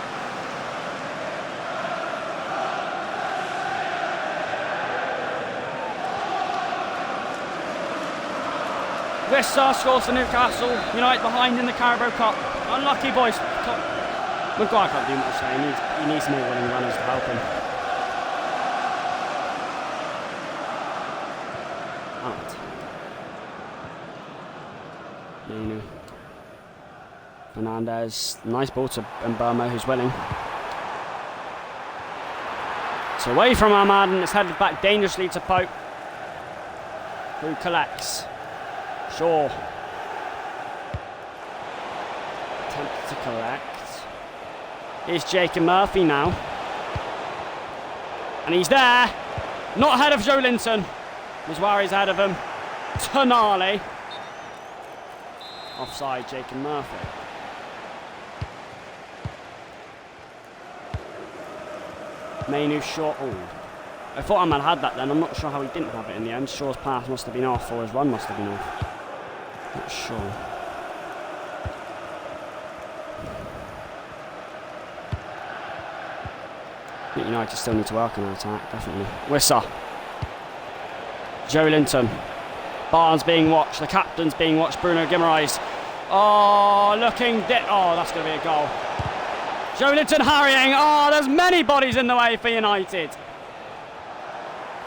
Wissa scores for Newcastle. United behind in the Carabao Cup. Unlucky boys. Maguire can't do much there. He needs more winning runners to help him. Mainoo. Fernandez, nice ball to Mbama, who's willing. It's away from Ahmad and it's headed back dangerously to Pope, who collects. Shaw. Attempts to collect. Here's Jacob Murphy now. And he's there. Not ahead of Joe Linton. Mazwari's ahead of him. Tonali. Offside, Jacob Murphy. Mainoo short. Oh. I thought Ahmad had that then. I'm not sure how he didn't have it in the end. Shaw's pass must have been off, or his run must have been off. Not sure. I think United still need to work on their attack, definitely. Wissa. Joe Linton. Barnes being watched. The captain's being watched. Bruno Guimaraes. Oh, looking oh, that's going to be a goal. Joe Linton harrying. Oh, there's many bodies in the way for United.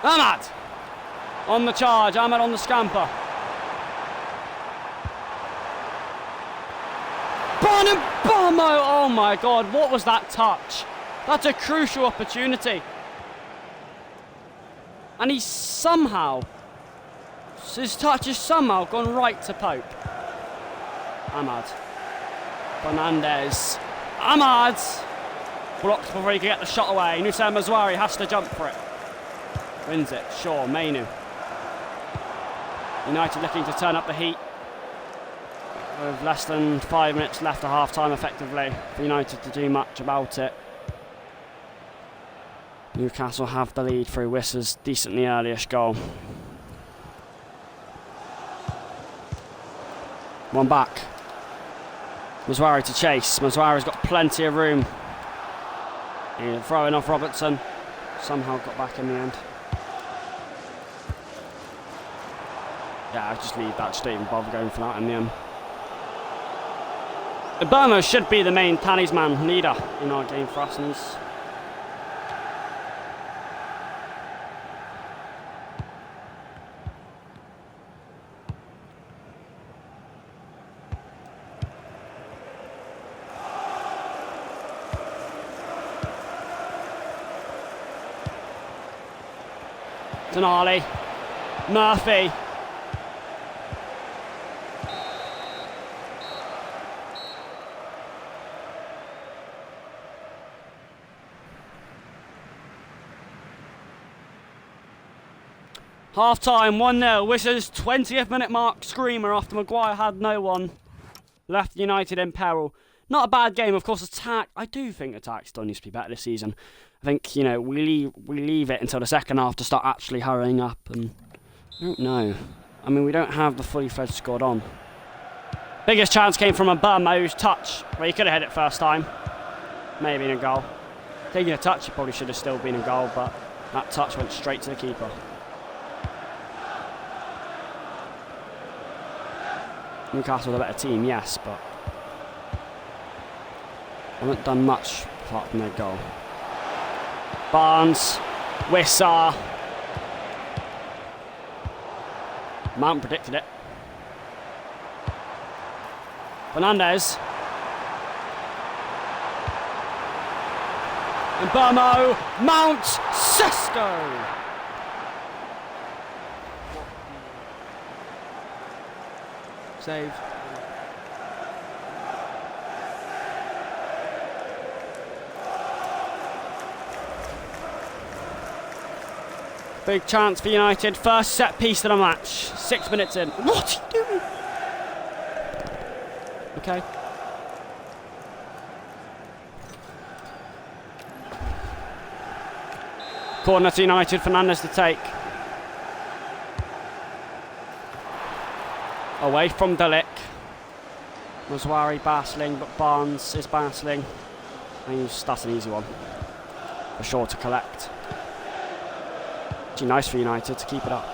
Ahmad on the charge. Ahmad on the scamper. Bono. Oh my God, what was that touch? That's a crucial opportunity. And he's somehow, his touch has somehow gone right to Pope. Ahmad. Fernandez. Ahmad! Blocks before he can get the shot away. Nusayr Mazwari has to jump for it. Wins it. Shaw, Mainoo. United looking to turn up the heat. With less than 5 minutes left at half time effectively for United to do much about it. Newcastle have the lead through Wissa's decently early-ish goal. One back. Mazwari to chase. Mazwari's got plenty of room. Throwing off Robertson. Somehow got back in the end. Yeah, I'll just leave that. Just don't even bother going for that in the end. Mbama should be the main talisman leader in our game for Arsenal. Denali. Murphy. Half time, 1-0. Wishers 20th minute mark screamer after Maguire had no one. Left United in peril. Not a bad game, of course. Attack, I do think attack still needs to be better this season. I think, you know, we leave it until the second half to start actually hurrying up, and I don't know. I mean, we don't have the fully fledged squad on. Biggest chance came from a Burmo's touch. Well, he could have hit it first time. Maybe in a goal. Taking a touch, it probably should have still been a goal, but that touch went straight to the keeper. Newcastle are a better team, yes, but they haven't done much apart from their goal. Barnes, Wissar. Mount predicted it. Fernandez. And Burmo, Mount, Sesko. Saved. Big chance for United. First set piece of the match. 6 minutes in. What are you doing? Okay. Corner to United. Fernandez to take. Away from Delic. Mazwari battling, but Barnes is battling. And that's an easy one. For sure to collect. Actually nice for United to keep it up.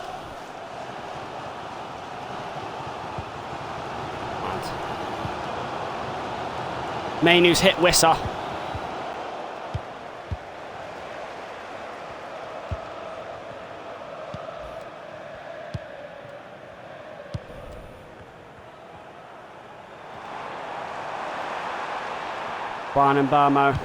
Mainu's hit Wissa. Barn and Burmo.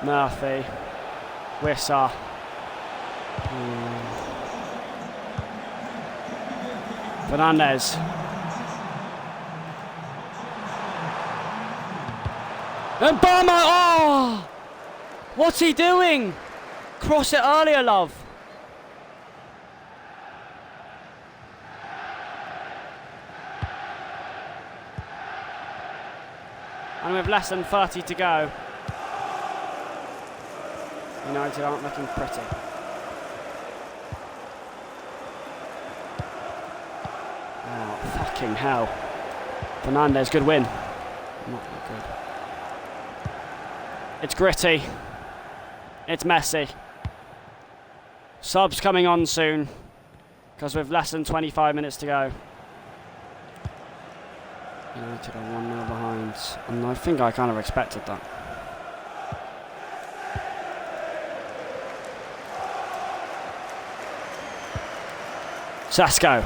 Murphy. Wissa. Fernandez. And Burmo! Oh! What's he doing? Cross it earlier, love. And with less than 30 to go, United aren't looking pretty. Oh, fucking hell. Fernandez, good win. Not good. It's gritty. It's messy. Subs coming on soon, because with less than 25 minutes to go. United are 1-0 behind, and I think I kind of expected that. Sesko.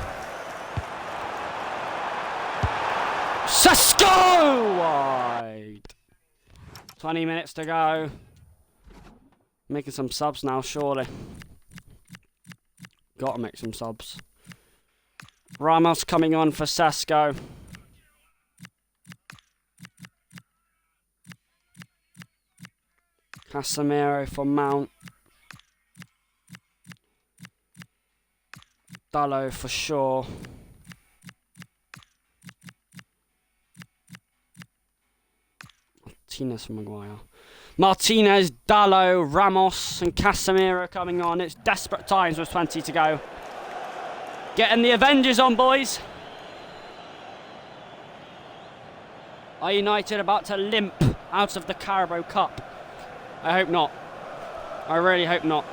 Sesko! Wide. 20 minutes to go. Making some subs now, surely. Gotta make some subs. Ramos coming on for Sesko. Casemiro for Mount. Dallo for sure. Martinez for Maguire. Martinez, Dallo, Ramos and Casemiro coming on. It's desperate times with 20 to go. Getting the Avengers on, boys. Are United about to limp out of the Carabao Cup? I hope not. I really hope not.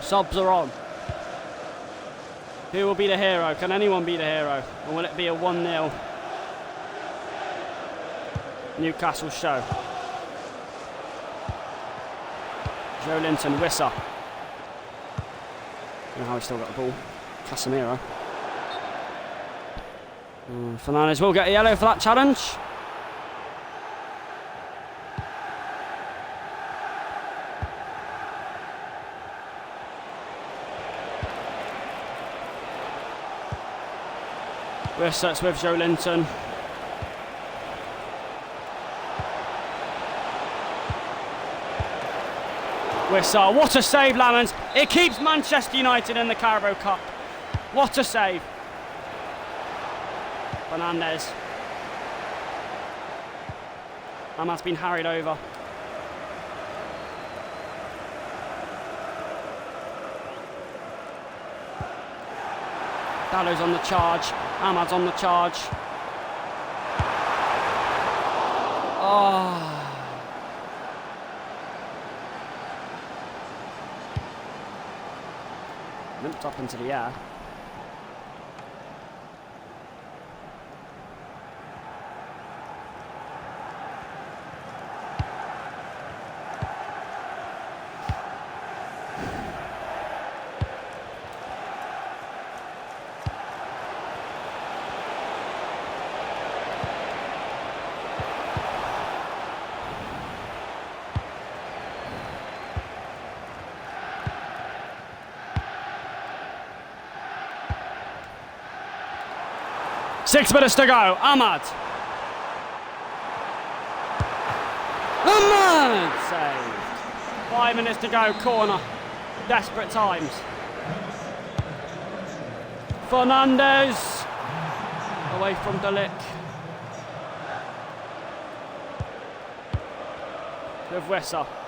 Subs are on. Who will be the hero? Can anyone be the hero? Or will it be a 1-0 Newcastle show? Joe Linton, Wissa. And how he still got the ball. Casemiro. Fernandez will get a yellow for that challenge. Wissa's with Joe Linton. Wissa, what a save, Lamons. It keeps Manchester United in the Carabao Cup. What a save. Fernandez. Ahmad's been harried over. Dallow's on the charge. Ahmad's on the charge. Oh. Limped up into the air. Six minutes to go. Ahmad. Ahmad saved. 5 minutes to go. Corner. Desperate times. Fernandez. Away from Delic. With Wissa.